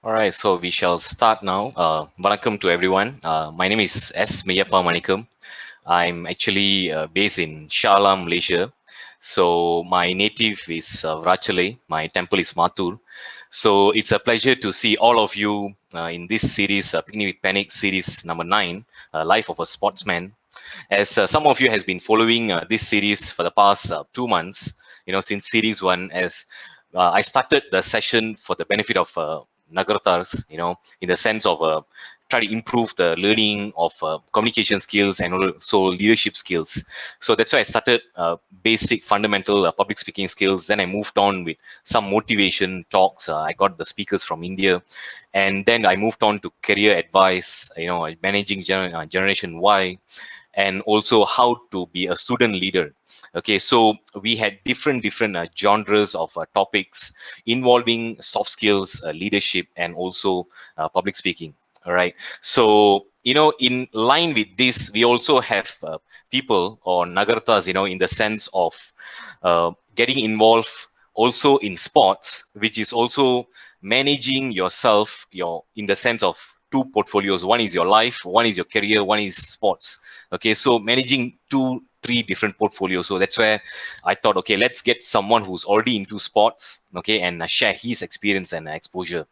All right, so we shall start now. Welcome to everyone. My name is Meyya. I'm actually based in Shah Alam, Malaysia. So my native is Rachale. My temple is Matur. So it's a pleasure to see all of you in this series, Picnic with Panic series number 9, Life of a Sportsman. As some of you has been following this series for the past 2 months, since series 1, as I started the session for the benefit of Nagartas, in the sense of try to improve the learning of communication skills and also leadership skills. So that's why I started basic fundamental public speaking skills. Then I moved on with some motivation talks. I got the speakers from India, and then I moved on to career advice, managing Generation Y, and also how to be a student leader. Okay, so we had different genres of topics involving soft skills, leadership, and also public speaking. All right, so in line with this, we also have people or nagartas, in the sense of getting involved also in sports, which is also managing yourself, your in the sense of two portfolios. One is your life, one is your career, one is sports. Okay, so managing three different portfolios. So that's where I thought, okay, let's get someone who's already into sports, okay, and share his experience and exposure.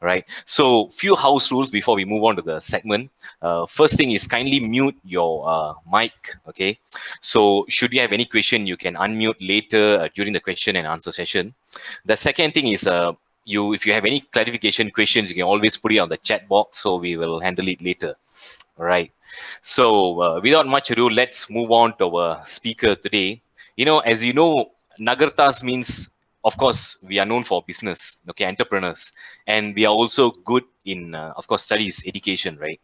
Right, so few house rules before we move on to the segment. First thing is kindly mute your mic. Okay, so should you have any question, you can unmute later during the question and answer session. The second thing is if you have any clarification questions, you can always put it on the chat box, so we will handle it later. All right. So without much ado, let's move on to our speaker today. As you know, Nagartas means, of course, we are known for business, okay, entrepreneurs, and we are also good in, of course, studies, education, right?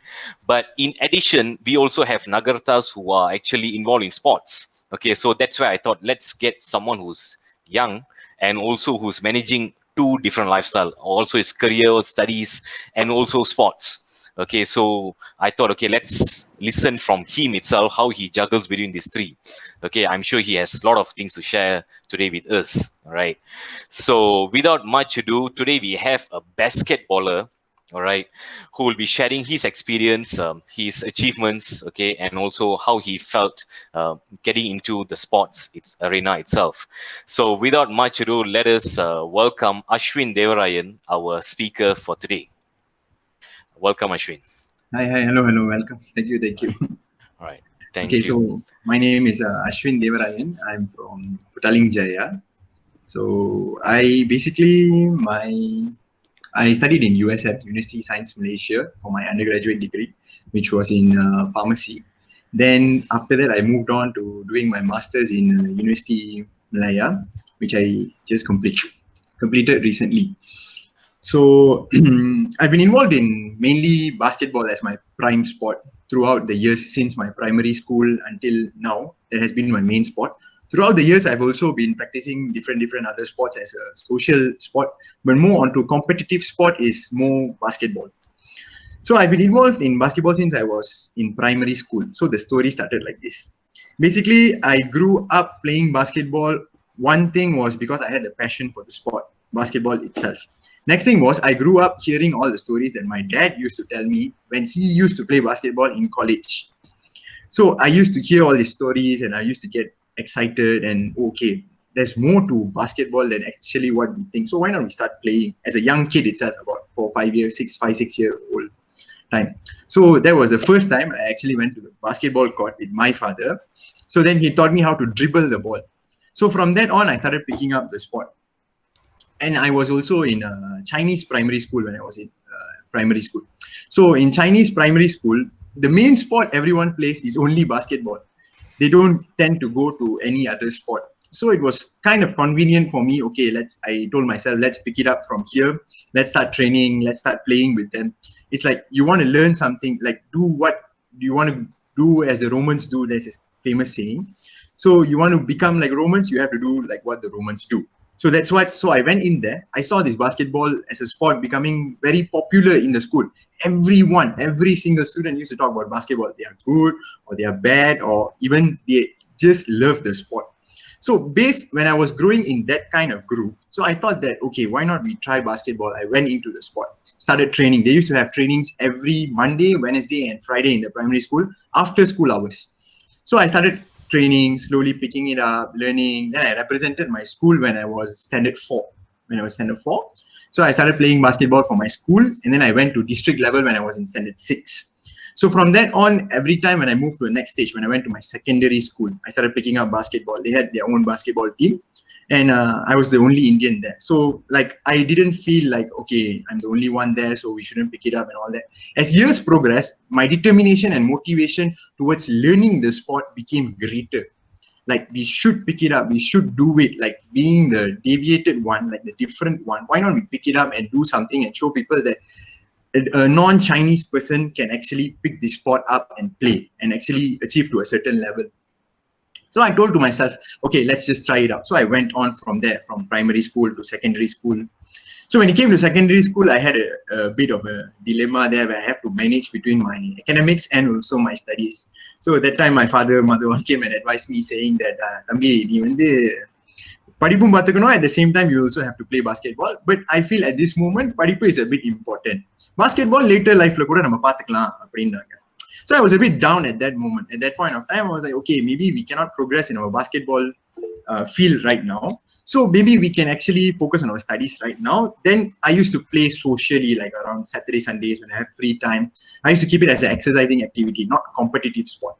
But in addition, we also have Nagartas who are actually involved in sports. Okay, so that's why I thought let's get someone who's young and also who's managing two different lifestyle, also his career, studies, and also sports. Okay, so I thought, okay, let's listen from him itself, how he juggles between these three. Okay, I'm sure he has a lot of things to share today with us. All right. So without much ado, today we have a basketballer, all right, who will be sharing his experience, his achievements, okay, and also how he felt getting into the sports its arena itself. So without much ado, let us welcome Ashwin Devarayan, our speaker for today. Welcome, Ashwin. Hi, hello, welcome. Thank you. All right. Okay, Thank you. so my name is Ashwin Devarayan. I'm from Putaling Jaya. So I studied in USF, University Science Malaysia, for my undergraduate degree, which was in pharmacy. Then after that, I moved on to doing my masters in University Meyya, which I just completed recently. So I've been involved in mainly basketball as my prime sport throughout the years since my primary school until now. That has been my main sport. Throughout the years, I've also been practicing different other sports as a social sport, but more onto competitive sport is more basketball. So I've been involved in basketball since I was in primary school. So the story started like this. Basically, I grew up playing basketball. One thing was because I had a passion for the sport, basketball itself. Next thing was I grew up hearing all the stories that my dad used to tell me when he used to play basketball in college. So I used to hear all these stories and I used to get excited and okay, there's more to basketball than actually what we think. So why not we start playing as a young kid itself, about 6 year old time. So that was the first time I actually went to the basketball court with my father. So then he taught me how to dribble the ball. So from that on, I started picking up the sport. And I was also in a Chinese primary school when I was in primary school. So in Chinese primary school, the main sport everyone plays is only basketball. They don't tend to go to any other sport. So it was kind of convenient for me. Okay, I told myself, let's pick it up from here. Let's start training. Let's start playing with them. It's like you want to learn something, like do what you want to do as the Romans do. There's this famous saying. So you want to become like Romans, you have to do like what the Romans do. So that's what. So I went in there. I saw this basketball as a sport becoming very popular in the school. Every single student used to talk about basketball. They are good or they are bad or even they just love the sport. So when I was growing in that kind of group, so I thought that, okay, why not we try basketball? I went into the sport, started training. They used to have trainings every Monday, Wednesday, and Friday in the primary school after school hours. So I started training, slowly picking it up, learning. Then I represented my school when I was standard 4. So I started playing basketball for my school, and then I went to district level when I was in standard 6. So from that on, every time when I moved to the next stage, when I went to my secondary school, I started picking up basketball. They had their own basketball team, and I was the only Indian there. So like I didn't feel like, okay, I'm the only one there, so we shouldn't pick it up and all that. As years progressed, my determination and motivation towards learning the sport became greater. Like we should pick it up, we should do it. Like being the deviated one, like the different one, why not we pick it up and do something and show people that a non-Chinese person can actually pick the sport up and play and actually achieve to a certain level. So I told to myself, okay, let's just try it out. So I went on from there, from primary school to secondary school. So when it came to secondary school, I had a bit of a dilemma there where I have to manage between my academics and also my studies. So at that time, my father, mother one came and advised me saying that, Thambi, நீ வந்து படிப்பும் பார்த்துக்கணும், at the same time you also have to play basketball. But I feel at this moment படிப்பு is a bit important. Basketball later lifeல கூட நம்ம பார்த்துக்கலாம் அப்படின்னாங்க. So I was a bit down at that moment. At that point of time, I was like, okay, maybe we cannot progress in our basketball field right now. So maybe we can actually focus on our studies right now. Then I used to play socially, like around Saturday, Sundays when I have free time. I used to keep it as an exercising activity, not competitive sport.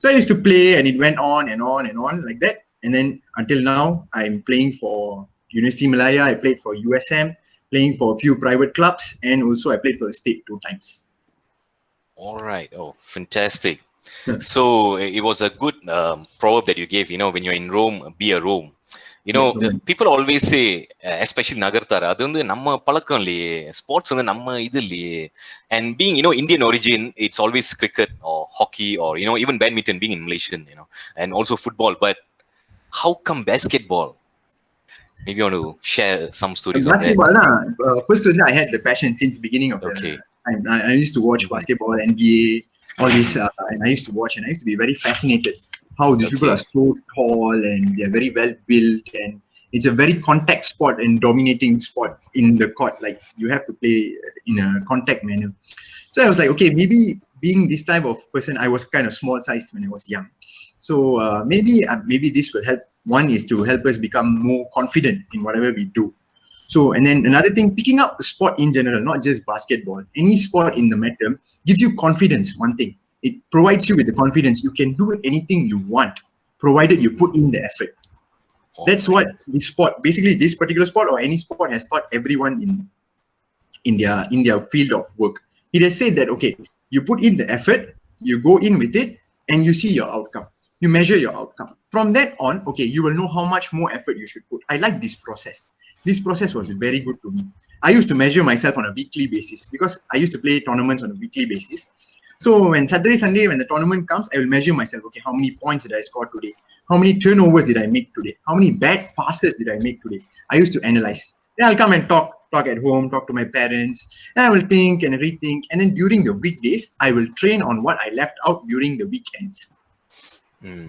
So I used to play, and it went on and on and on like that. And then until now, I'm playing for University Meyya. I played for USM, playing for a few private clubs, and also I played for the state 2 times. All right. Oh, fantastic. So it was a good proverb that you gave, when you're in Rome, be a Rome. People always say, especially Nagarthara, அது வந்து நம்ம பழக்கம் இல்லையே, sports வந்து நம்ம இது இல்லையே. And being, Indian origin, it's always cricket or hockey or, even badminton, being in Malaysian, and also football. But how come basketball? Maybe you want to share some stories on that. Basketball, first I had the passion since the beginning of the time. I used to watch basketball, NBA, all this, and I used to watch, and I used to be very fascinated how these people are so tall and they're very well built, and it's a very contact sport and dominating sport in the court. Like you have to play in a contact manner. So I was like, okay, maybe being this type of person, I was kind of small sized when I was young. So maybe this will help. One is to help us become more confident in whatever we do. So, and then another thing, picking up sport in general, not just basketball, any sport in the matter gives you confidence. One thing, it provides you with the confidence. You can do anything you want, provided you put in the effort. That's what this sport, basically this particular sport or any sport, has taught everyone in their field of work. It has said that, okay, you put in the effort, you go in with it, and you see your outcome. You measure your outcome. From that on, okay, you will know how much more effort you should put. I like this process. This process was very good to me. I used to measure myself on a weekly basis because I used to play tournaments on a weekly basis. So when Saturday, Sunday, when the tournament comes, I will measure myself. Okay, how many points did I score today? How many turnovers did I make today? How many bad passes did I make today? I used to analyze. Then I'll come and talk at home, talk to my parents, and I will think and rethink. And then during the weekdays, I will train on what I left out during the weekends.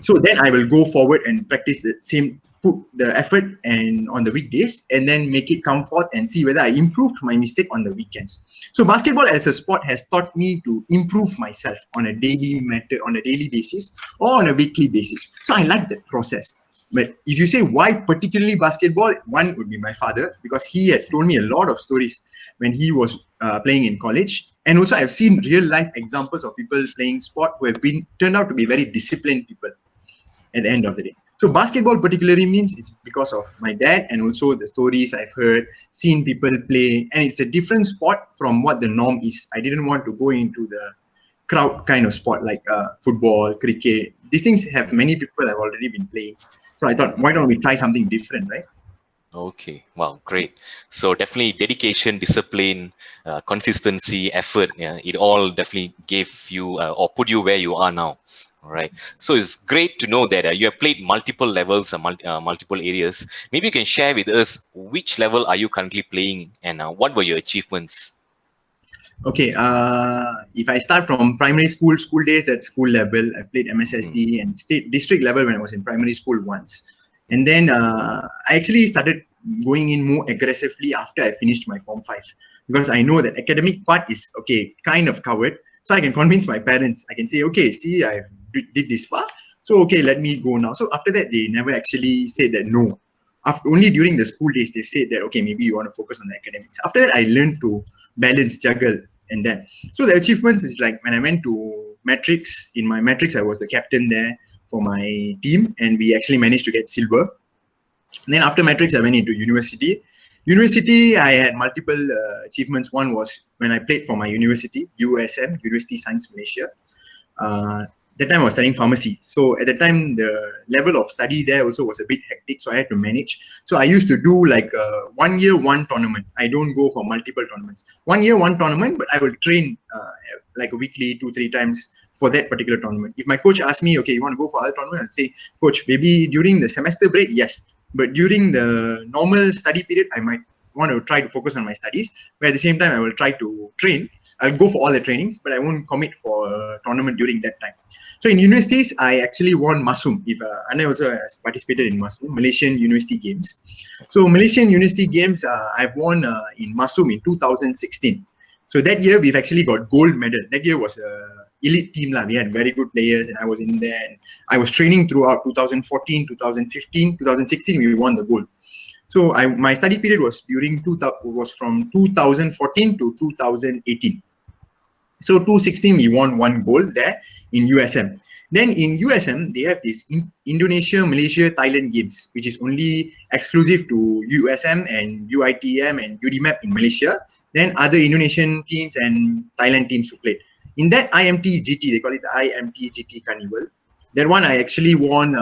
So then I will go forward and practice the same, put the effort and on the weekdays, and then make it come forth and see whether I improved my mistake on the weekends. So basketball as a sport has taught me to improve myself on a daily basis or on a weekly basis. So I like that process. But if you say why particularly basketball, one would be my father, because he had told me a lot of stories when he was playing in college. And also I've seen real life examples of people playing sport who have turned out to be very disciplined people at the end of the day. So basketball particularly means it's because of my dad and also the stories I've heard, seen people play, and it's a different sport from what the norm is. I didn't want to go into the crowd kind of sport like football, cricket. These things have many people have already been playing. So I thought, why don't we try something different, right? Okay, wow, great. So definitely dedication, discipline, consistency, effort, it all definitely gave you or put you where you are now. All right. So it's great to know that you have played multiple levels, multiple areas. Maybe you can share with us which level are you currently playing and what were your achievements? Okay, if I start from primary school days, that's school level. I played MSSD and district level when I was in primary school once. And then I actually started going in more aggressively after I finished my Form 5. because I know that academic part is okay, kind of covered. So I can convince my parents. I can say, okay, see, I did this far. So okay, let me go now. So after that, they never actually said that no. After only during the school days, they've said that okay, maybe you want to focus on the academics. After that, I learned to balance, juggle, and that. So the achievements is like when I went to matrix. In my matrix, I was the captain there for my team, and we actually managed to get silver. And then after matrix, I went into university. University, I had multiple achievements. One was when I played for my university, USM, University Science Malaysia. That time I was studying pharmacy. So at the time, the level of study there also was a bit hectic. So I had to manage. So I used to do like 1 year, one tournament. I don't go for multiple tournaments. 1 year, one tournament, but I will train like a weekly, 2-3 times for that particular tournament. If my coach asks me, okay, you want to go for other tournament? I'll say, coach, maybe during the semester break, yes. But during the normal study period, I might want to try to focus on my studies. But at the same time, I will try to train. I'll go for all the trainings, but I won't commit for a tournament during that time. So in universities, I actually won Masum. And I also participated in Masum, Malaysian University Games. So Malaysian University Games, I've won in Masum in 2016. So that year, we've actually got gold medal. That year was a elite team. We had very good players, and I was in there. And I was training throughout 2014, 2015, 2016. We won the gold. So my study period was from 2014 to 2018. So 2016, we won one gold there in USM. Then in USM, they have this Indonesia, Malaysia, Thailand games, which is only exclusive to USM and UITM and UDMAP in Malaysia. Then other Indonesian teams and Thailand teams who played. In that IMT GT, they call it the IMT GT Carnival. That one I actually won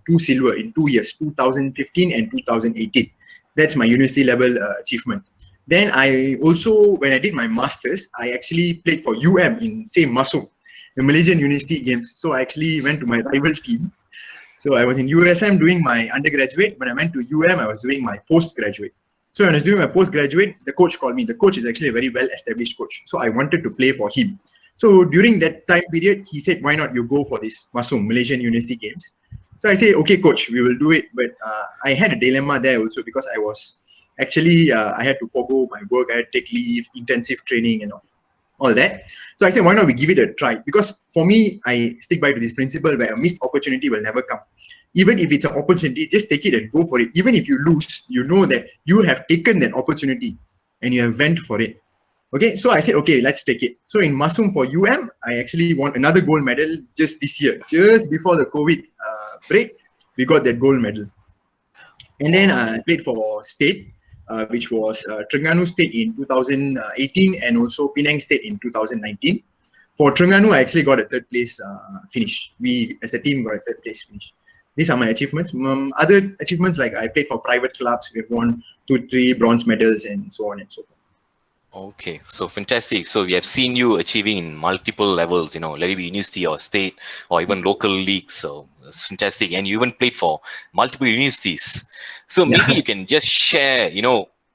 2 silver in 2 years, 2015 and 2018. That's my university level achievement. Then I also, when I did my masters, I actually played for UM in same Masum, the Malaysian University Games. So I actually went to my rival team. So I was in USM doing my undergraduate. When I went to UM, I was doing my postgraduate. So when I was doing my postgraduate, the coach called me. The coach is actually a very well-established coach. So I wanted to play for him. So during that time period, he said, why not you go for this Masum, Malaysian University Games? So I say, okay, coach, we will do it. But I had a dilemma there also because I was actually, I had to forgo my work. I had to take leave, intensive training and all that. So I said, why not we give it a try? Because for me, I stick by to this principle where a missed opportunity will never come. Even if it's an opportunity, just take it and go for it. Even if you lose, you know that you have taken that opportunity and you have went for it. Okay, so I said, okay, let's take it. So in Masum for UM, I actually won another gold medal just this year. Just before the COVID break, we got that gold medal. And then I played for state, which was Terengganu State in 2018 and also Penang State in 2019. For Terengganu, I actually got a 3rd place finish. We, as a team, got a 3rd place finish. These are my achievements. Other achievements, like I played for private clubs. We've won 2-3 bronze medals and so on and so forth. Okay, so fantastic. So we have seen you achieving in multiple levels, let it be university or state or even local leagues. So it's fantastic. And you even played for multiple universities. So maybe you can just share,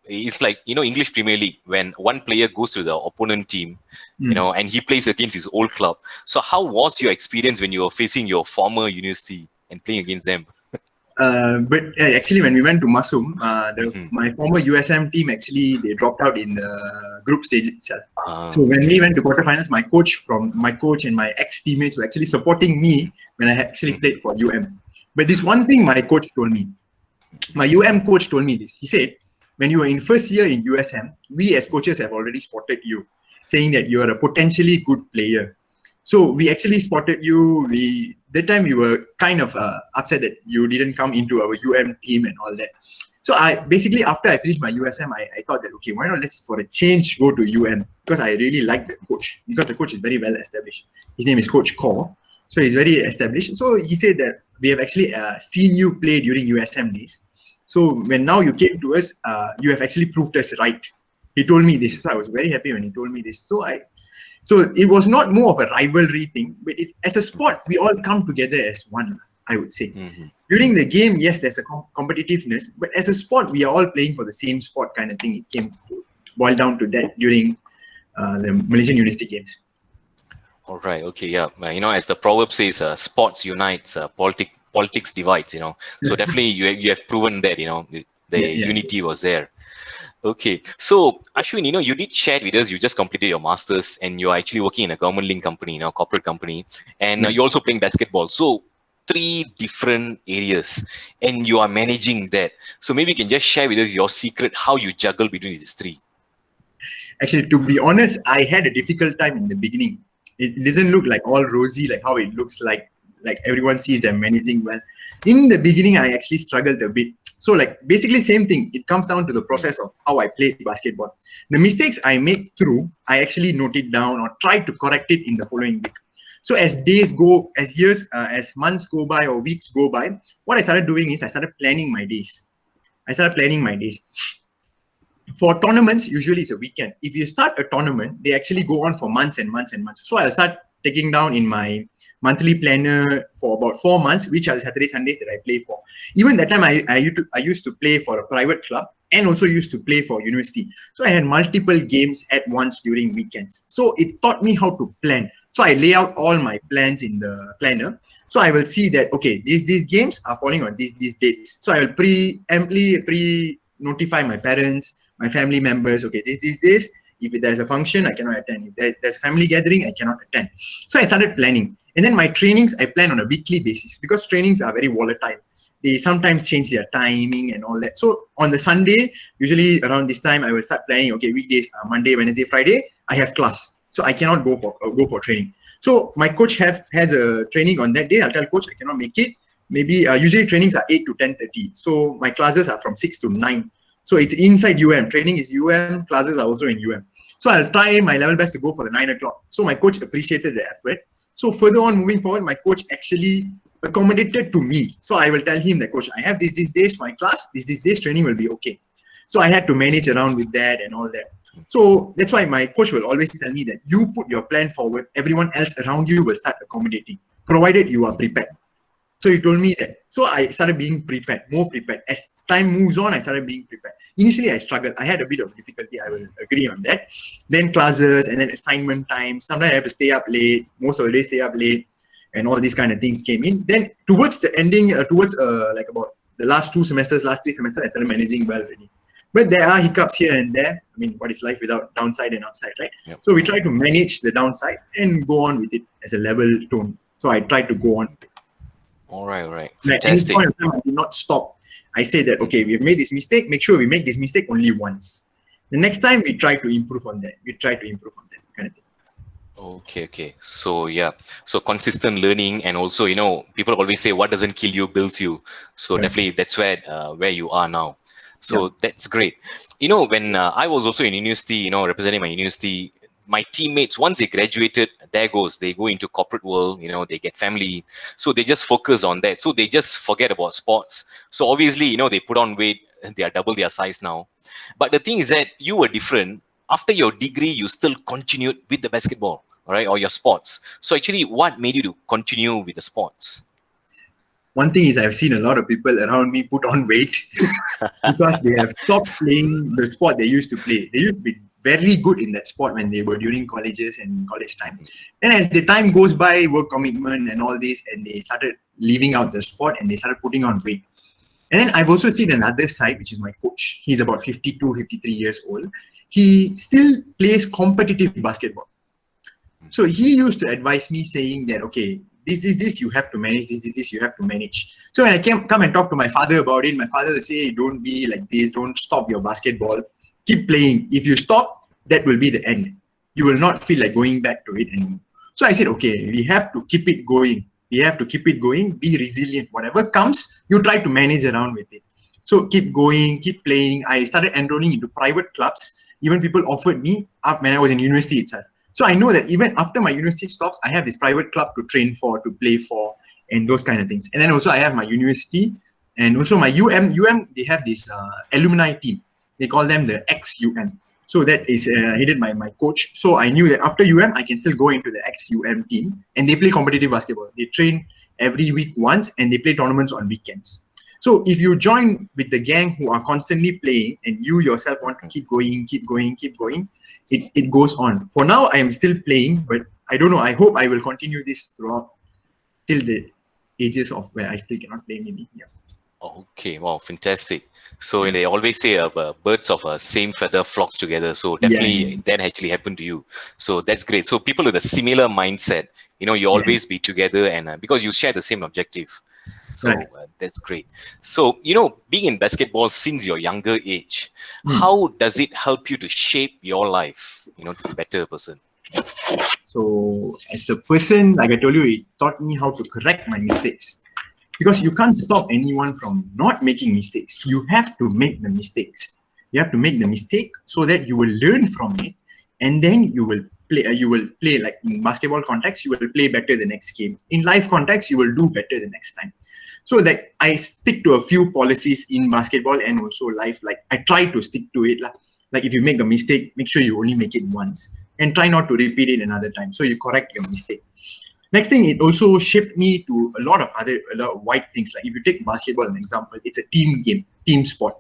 it's like, English Premier League, when one player goes to the opponent team, and he plays against his old club. So how was your experience when you were facing your former university and playing against them? But actually, when we went to Masum, my former USM team actually they dropped out in the group stage itself. So when we went to quarterfinals, my coach and my ex-teammates were actually supporting me when I actually played for UM. But this one thing my coach told me, my UM coach told me this. He said, when you were in first year in USM, we as coaches have already spotted you, saying that you are a potentially good player. So we actually spotted you. That time we were kind of upset that you didn't come into our UM team and all that. So basically after I finished my USM, I thought that, okay, why not let's for a change go to UM, because I really like the coach, because the coach is very well established. His name is Coach Kaur. So he's very established. So he said that we have actually seen you play during USM days. So when now you came to us, you have actually proved us right. He told me this. So I was very happy when he told me this. So it was not more of a rivalry thing, but as a sport, we all come together as one, I would say. During the game, yes, there's a competitiveness, but as a sport, we are all playing for the same sport kind of thing. It came to boil down to that during the Malaysian University Games. All right. Okay. Yeah. As the proverb says, sports unites, politics divides. So definitely you have proven that. the Yeah. unity was there. Okay, so Ashwin, you did share with us, you just completed your masters and you're actually working in a government linked company, corporate company, and Yeah. you're also playing basketball. So three different areas, and you are managing that. So maybe you can just share with us your secret, how you juggle between these three. Actually, to be honest, I had a difficult time in the beginning. It doesn't look like all rosy, like how it looks like everyone sees them managing well. In the beginning, I actually struggled a bit. So like basically same thing. It comes down to the process of how I played basketball. The mistakes I make through, I actually note it down or try to correct it in the following week. So as days go, as years, as months go by or weeks go by, what I started doing is I started planning my days. For tournaments, usually it's a weekend. If you start a tournament, they actually go on for months and months and months. So I'll start taking down in my monthly planner for about 4 months, which are the Saturday, Sundays that I play for. Even that time, I used to play for a private club and also used to play for university. So I had multiple games at once during weekends. So it taught me how to plan. So I lay out all my plans in the planner. So I will see that, okay, these games are falling on these dates. So I will pre-notify my parents, my family members, okay, this. If there's a function, I cannot attend. If there's a family gathering, I cannot attend. So I started planning. And then my trainings, I plan on a weekly basis because trainings are very volatile. They sometimes change their timing and all that. So on the Sunday, usually around this time, I will start planning, okay, weekdays, Monday, Wednesday, Friday, I have class. So I cannot go for training. So my coach has a training on that day. I'll tell coach, I cannot make it. Maybe usually trainings are 8 to 10:30. So my classes are from 6 to 9. So it's inside UM. Training is UM. Classes are also in UM. So I'll try my level best to go for the 9 o'clock. So my coach appreciated the effort. So further on, moving forward, my coach actually accommodated to me. So I will tell him that, coach, I have these days for my class. These days training will be okay. So I had to manage around with that and all that. So that's why my coach will always tell me that you put your plan forward. Everyone else around you will start accommodating, provided you are prepared. So he told me that. So I started being prepared, more prepared. As time moves on, I started being prepared. Initially, I struggled. I had a bit of difficulty. I will agree on that. Then classes and then assignment time. Sometimes I have to stay up late. Most of the days, stay up late. And all these kind of things came in. Then towards the ending, like about the last 3 semesters, I started managing well already. But there are hiccups here and there. I mean, what is life without downside and upside, right? Yep. So we try to manage the downside and go on with it as a level tone. So I try to go on. All right. At any Fantastic. point of time, I did not stop. I say that, okay, we have made this mistake. Make sure we make this mistake only once. The next time, we try to improve on that. Kind of thing. Okay. So yeah, so consistent learning, and also people always say what doesn't kill you builds you. So definitely that's where you are now. So that's great. When I was also in university, representing my university, my teammates, once they graduated, they go into corporate world, they get family. So they just focus on that. So they just forget about sports. So obviously, they put on weight, they are double their size now. But the thing is that you were different. After your degree, you still continued with the basketball, all right, or your sports. So actually, what made you to continue with the sports? One thing is I've seen a lot of people around me put on weight because they have stopped playing the sport they used to play. They used to be very good in that sport when they were during colleges and college time. And as the time goes by, work commitment and all this, and they started leaving out the sport and they started putting on weight. And then I've also seen another side, which is my coach. He's about 52, 53 years old. He still plays competitive basketball. So he used to advise me saying that, okay, this you have to manage, this you have to manage. So when I come and talk to my father about it, my father will say, don't be like this, don't stop your basketball, keep playing. If you stop, that will be the end. You will not feel like going back to it anymore. So I said, okay, we have to keep it going. Be resilient. Whatever comes, you try to manage around with it. So keep going, keep playing. I started enrolling into private clubs. Even people offered me up when I was in university itself. So I know that even after my university stops, I have this private club to train for, to play for, and those kind of things. And then also I have my university and also my UM, they have this alumni team. They call them the ex-UM. So that is headed by my coach. So I knew that after UM, I can still go into the ex-UM team, and they play competitive basketball. They train every week once, and they play tournaments on weekends. So if you join with the gang who are constantly playing, and you yourself want to keep going, it goes on. For now, I am still playing, but I don't know. I hope I will continue this throughout till the ages of where I still cannot play maybe. Yeah. Okay, wow, fantastic. So they always say birds of a same feather flocks together. So Yeah, definitely that actually happened to you. So that's great. So people with a similar mindset, you yeah, always be together, and because you share the same objective. right. So that's great. So being in basketball since your younger age, Hmm. how does it help you to shape your life? To be better person. So as a person, like I told you, it taught me how to correct my mistakes. Because you can't stop anyone from not making mistakes. You have to make the mistakes. You have to make the mistake so that you will learn from it, and then you will play. You will play, like in basketball context, you will play better the next game. In life context, you will do better the next time. So that I stick to a few policies in basketball and also life. Like I try to stick to it. Like if you make a mistake, make sure you only make it once and try not to repeat it another time. So you correct your mistake. Next thing, it also shaped me to a lot of wide things. Like if you take basketball an example, it's a team game, team sport.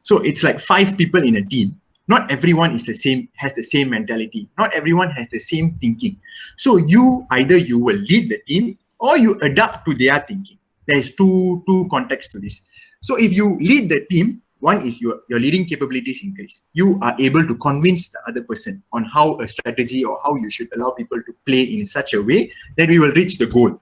So it's like 5 people in a team. Not everyone is the same, has the same mentality. Not everyone has the same thinking. So either you will lead the team or you adapt to their thinking. There is two contexts to this. So if you lead the team, one is your leading capabilities increase. You are able to convince the other person on how a strategy or how you should allow people to play in such a way that we will reach the goal.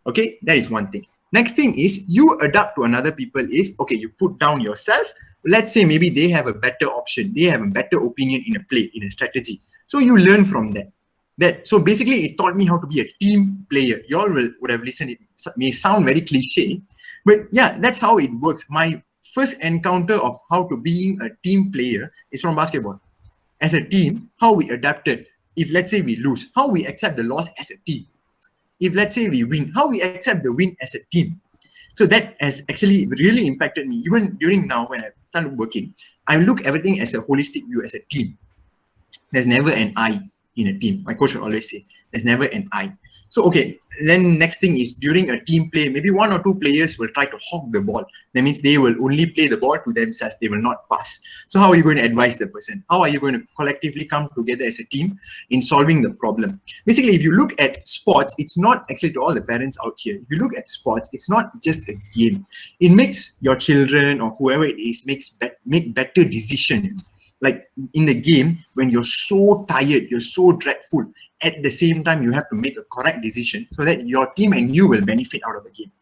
Okay, that is one thing. Next thing is you adapt to another people is, okay, you put down yourself. Let's say maybe they have a better option, they have a better opinion in a play, in a strategy. So you learn from that. So basically it taught me how to be a team player. You all would have listened. It may sound very cliche, but yeah, that's how it works. My first encounter of how to being a team player is from basketball. As a team, how we adapted. If let's say we lose, how we accept the loss as a team. If let's say we win, how we accept the win as a team. So that has actually really impacted me. Even during now when I started working, I look everything as a holistic view, as a team. There's never an I in a team. My coach will always say, there's never an I. So, okay, then next thing is during a team play, maybe one or two players will try to hog the ball. That means they will only play the ball to themselves. They will not pass. So how are you going to advise the person? How are you going to collectively come together as a team in solving the problem? Basically, if you look at sports, it's not actually, to all the parents out here, if you look at sports, it's not just a game. It makes your children or whoever it is make better decisions. Like in the game, when you're so tired, you're so dreadful, at the same time you have to make a correct decision so that your team and you will benefit out of the game.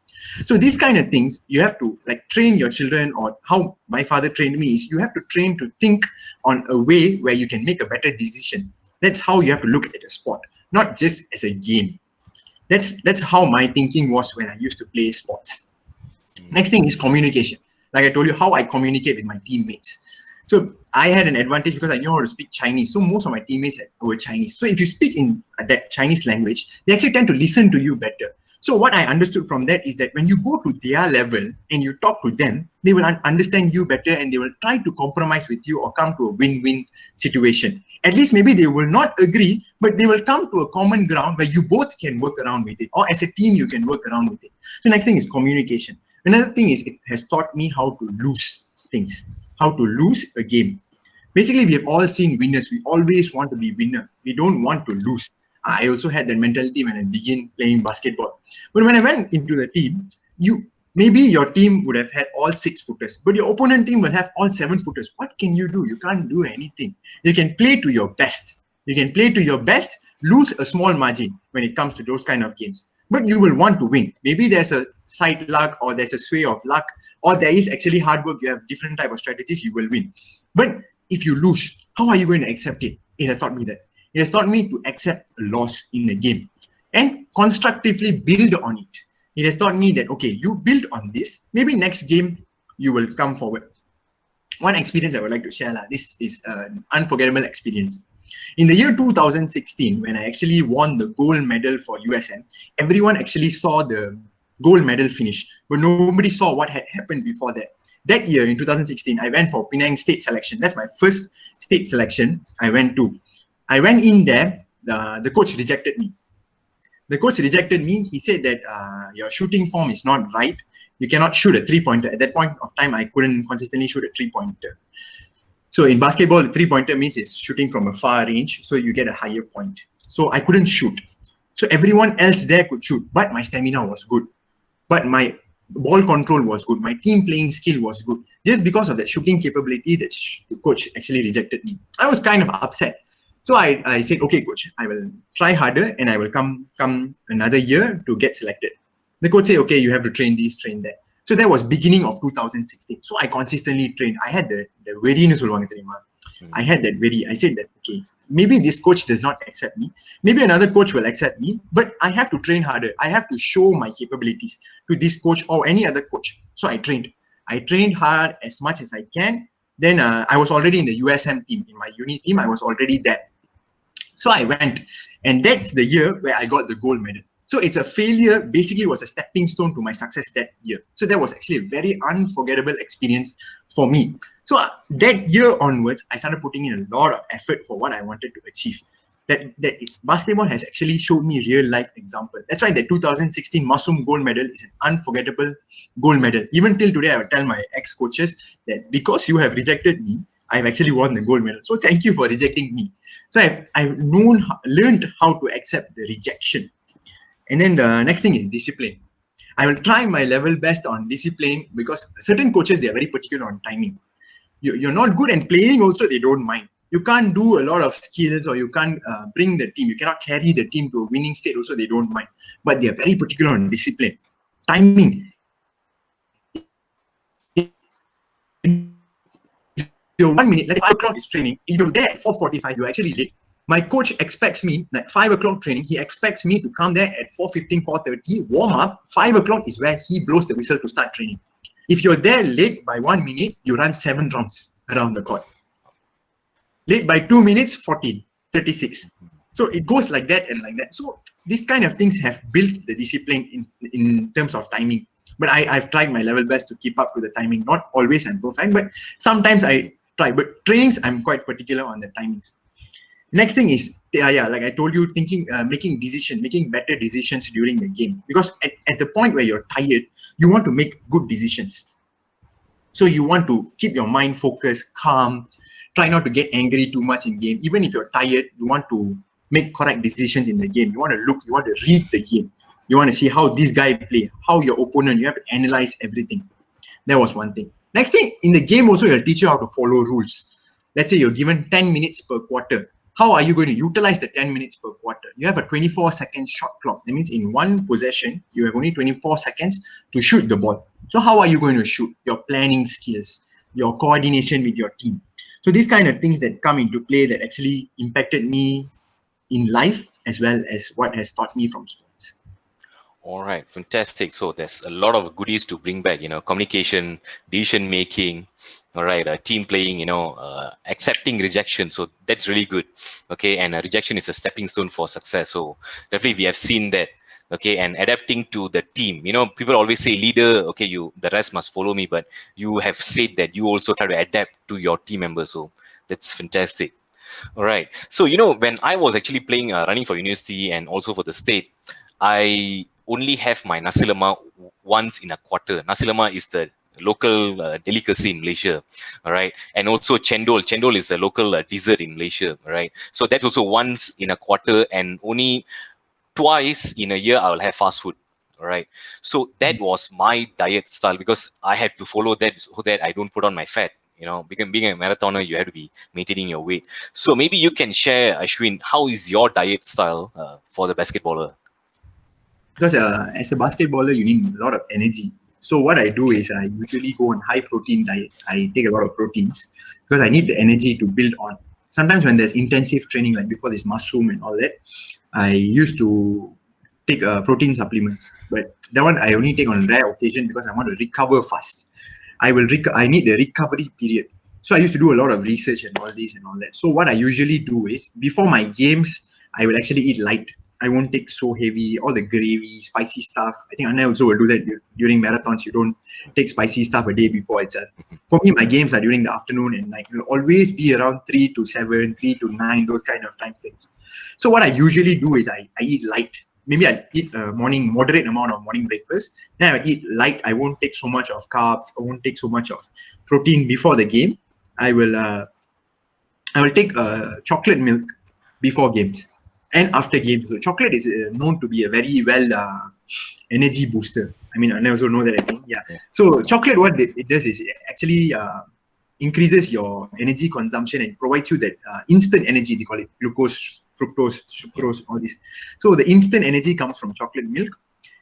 So these kind of things you have to like train your children, or how my father trained me is you have to train to think on a way where you can make a better decision. That's how you have to look at a sport, not just as a game. That's how my thinking was when I used to play sports. Next thing is communication. Like I told you, how I communicate with my teammates. So I had an advantage because I knew how to speak Chinese. So most of my teammates were Chinese. So if you speak in that Chinese language, they actually tend to listen to you better. So what I understood from that is that when you go to their level and you talk to them, they will understand you better and they will try to compromise with you or come to a win-win situation. At least maybe they will not agree, but they will come to a common ground where you both can work around with it, or as a team you can work around with it. So next thing is communication. Another thing is it has taught me how to lose things, how to lose a game. Basically, we have all seen winners. We always want to be winner. We don't want to lose. I also had that mentality when I began playing basketball. But when I went into the team, maybe your team would have had all 6-footers, but your opponent team will have all 7-footers. What can you do? You can't do anything. You can play to your best. You can play to your best, lose a small margin when it comes to those kind of games. But you will want to win. Maybe there's a side luck, or there's a sway of luck, or there is actually hard work. You have different type of strategies, you will win. But if you lose, how are you going to accept it? It has taught me that. It has taught me to accept a loss in a game and constructively build on it. It has taught me that, okay, you build on this, maybe next game you will come forward. One experience I would like to share, this is an unforgettable experience. In the year 2016, when I actually won the gold medal for USM, everyone actually saw the gold medal finish, but nobody saw what had happened before that. That year, in 2016, I went for Penang state selection. That's my first state selection I went to. I went in there, the coach rejected me. The coach rejected me. He said that your shooting form is not right. You cannot shoot a 3-pointer. At that point of time, I couldn't consistently shoot a 3-pointer. So in basketball, the 3-pointer means it's shooting from a far range, so you get a higher point. So I couldn't shoot. So everyone else there could shoot, but my stamina was good. But my ball control was good. My team playing skill was good. Just because of that shooting capability, that the coach actually rejected me. I was kind of upset. So I said, okay, coach, I will try harder and I will come another year to get selected. The coach said, okay, you have to train this, train that. So that was beginning of 2016. So I consistently trained. I had the weariness. I had that very, I said that, okay, maybe this coach does not accept me. Maybe another coach will accept me, but I have to train harder. I have to show my capabilities to this coach or any other coach. So I trained. I trained hard as much as I can. Then I was already in the USM team, in my uni team. I was already there. So I went, and that's the year where I got the gold medal. So it's a failure, basically was a stepping stone to my success that year. So that was actually a very unforgettable experience for me. So that year onwards, I started putting in a lot of effort for what I wanted to achieve. That basketball has actually showed me real life example. That's why the 2016 Masum gold medal is an unforgettable gold medal. Even till today, I will tell my ex-coaches that because you have rejected me, I've actually won the gold medal. So thank you for rejecting me. So I've learned how to accept the rejection. And then the next thing is discipline. I will try my level best on discipline because certain coaches, they are very particular on timing. You're not good and playing also, they don't mind. You can't do a lot of skills or you can't bring the team. You cannot carry the team to a winning state also, they don't mind. But they are very particular on discipline. Timing. Your 1 minute, like 5 o'clock is training. If you're there at 4:45, you're actually late. My coach expects me, like 5 o'clock training, he expects me to come there at 4:15, 4:30, warm up. 5 o'clock is where he blows the whistle to start training. If you're there late by 1 minute, you run 7 rounds around the court. Late by 2 minutes, 14, 36. So it goes like that and like that. So these kind of things have built the discipline in terms of timing. But I've tried my level best to keep up with the timing. Not always I'm perfect, but sometimes I try. But trainings, I'm quite particular on the timings. Next thing is, like I told you, making better decisions during the game. Because at the point where you're tired, you want to make good decisions. So you want to keep your mind focused, calm, try not to get angry too much in game. Even if you're tired, you want to make correct decisions in the game. You want to read the game. You want to see how this guy play, how your opponent, you have to analyze everything. That was one thing. Next thing, in the game also, you'll teach you how to follow rules. Let's say you're given 10 minutes per quarter. How are you going to utilize the 10 minutes per quarter? You have a 24-second shot clock. That means in one possession, you have only 24 seconds to shoot the ball. So how are you going to shoot? Your planning skills, your coordination with your team. So these kind of things that come into play that actually impacted me in life as well as what has taught me from sports. All right, fantastic. So there's a lot of goodies to bring back, communication, decision making, all right, team playing, accepting rejection. So that's really good. Okay, and rejection is a stepping stone for success. So definitely we have seen that. Okay, and adapting to the team. People always say leader, okay, the rest must follow me, but you have said that you also try to adapt to your team members. So that's fantastic. All right. So, when I was actually playing, running for university and also for the state, I only have my nasi lemak once in a quarter. Nasi lemak is the local delicacy in Malaysia, all right, and also cendol. Cendol is the local dessert in Malaysia, all right. So that's also once in a quarter, and only twice in a year I will have fast food. All right. So that was my diet style because I had to follow that so that I don't put on my fat. Being a marathoner, you have to be maintaining your weight. So maybe you can share, Ashwin, how is your diet style for the basketballer? Because as a basketballer, you need a lot of energy. So what I do is I usually go on high protein diet. I take a lot of proteins because I need the energy to build on. Sometimes when there's intensive training, like before this mushroom and all that, I used to take protein supplements. But that one I only take on rare occasion because I want to recover fast. I need the recovery period. So I used to do a lot of research and all this and all that. So what I usually do is before my games, I will actually eat light. I won't take so heavy, all the gravy, spicy stuff. I think Anna also will do that during marathons. You don't take spicy stuff a day before itself. For me, my games are during the afternoon and night. It will always be around 3 to 7, 3 to 9, those kind of time frames. So what I usually do is I eat light. Maybe I eat a moderate amount of morning breakfast. Then I eat light. I won't take so much of carbs. I won't take so much of protein before the game. I will take chocolate milk before games and after games. So chocolate is known to be a very well energy booster. I mean, I also know that, I think. Yeah. Yeah. So chocolate, what it does is it actually increases your energy consumption and provides you that instant energy. They call it glucose, fructose, sucrose, all this. So the instant energy comes from chocolate milk.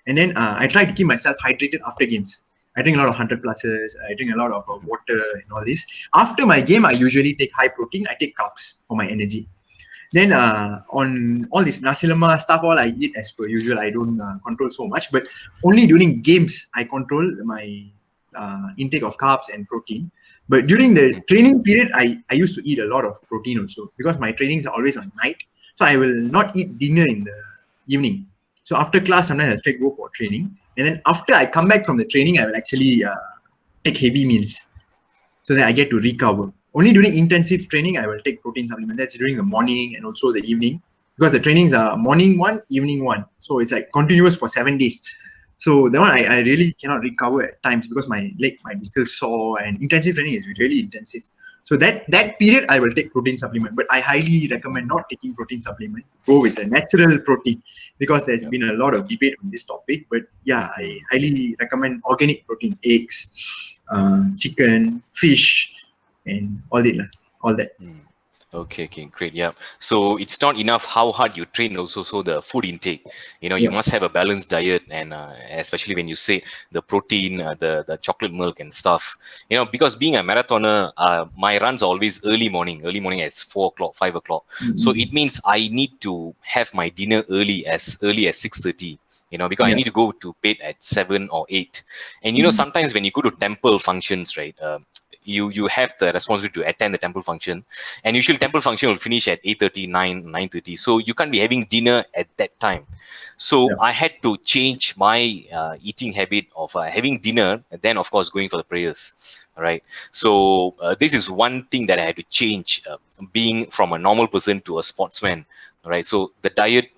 And then I try to keep myself hydrated after games. I drink a lot of 100 pluses. I drink a lot of water and all this. After my game, I usually take high protein. I take carbs for my energy. Then on all this nasi lemak stuff, all I eat as per usual. I don't control so much, but only during games I control my intake of carbs and protein. But during the training period, I used to eat a lot of protein also because my trainings are always on night. So I will not eat dinner in the evening. So after class, sometimes I straight go for training. And then after I come back from the training, I will actually take heavy meals so that I get to recover. Only during intensive training, I will take protein supplement. That's during the morning and also the evening because the trainings are morning one, evening one. So it's like continuous for 7 days. So that one, I really cannot recover at times because my leg might be still sore and intensive training is really intensive. So that period, I will take protein supplement, but I highly recommend not taking protein supplement. Go with the natural protein because there's been a lot of debate on this topic. But yeah, I highly recommend organic protein, eggs, chicken, fish, and all that. Okay, great. Yeah. So it's not enough how hard you train also. So the food intake, you Yeah. must have a balanced diet, and especially when you say the protein, the chocolate milk and stuff, because being a marathoner, my runs are always early morning as 4 o'clock, 5 o'clock. So it means I need to have my dinner early as 6:30. Because I need to go to bed at 7 or 8. And sometimes when you go to temple functions, right? You have the responsibility to attend the temple function, and usually temple function will finish at 8:30, 9:30. So you can't be having dinner at that time. So Yeah. I had to change my eating habit of having dinner and then of course going for the prayers. Right. So this is one thing that I had to change, being from a normal person to a sportsman. Right. So the diet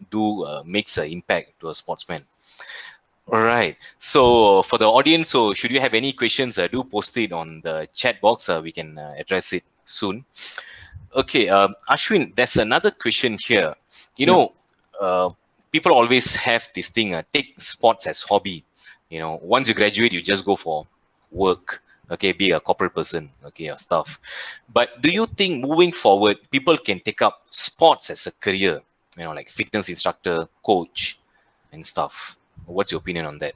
makes an impact to a sportsman. All right. So for the audience, so should you have any questions, do post it on the chat box. We can address it soon. Okay, Ashwin, there's another question here. People always have this thing, take sports as hobby. Once you graduate, you just go for work, okay, be a corporate person, okay, or stuff. But do you think moving forward, people can take up sports as a career, like fitness instructor, coach, and stuff? What's your opinion on that?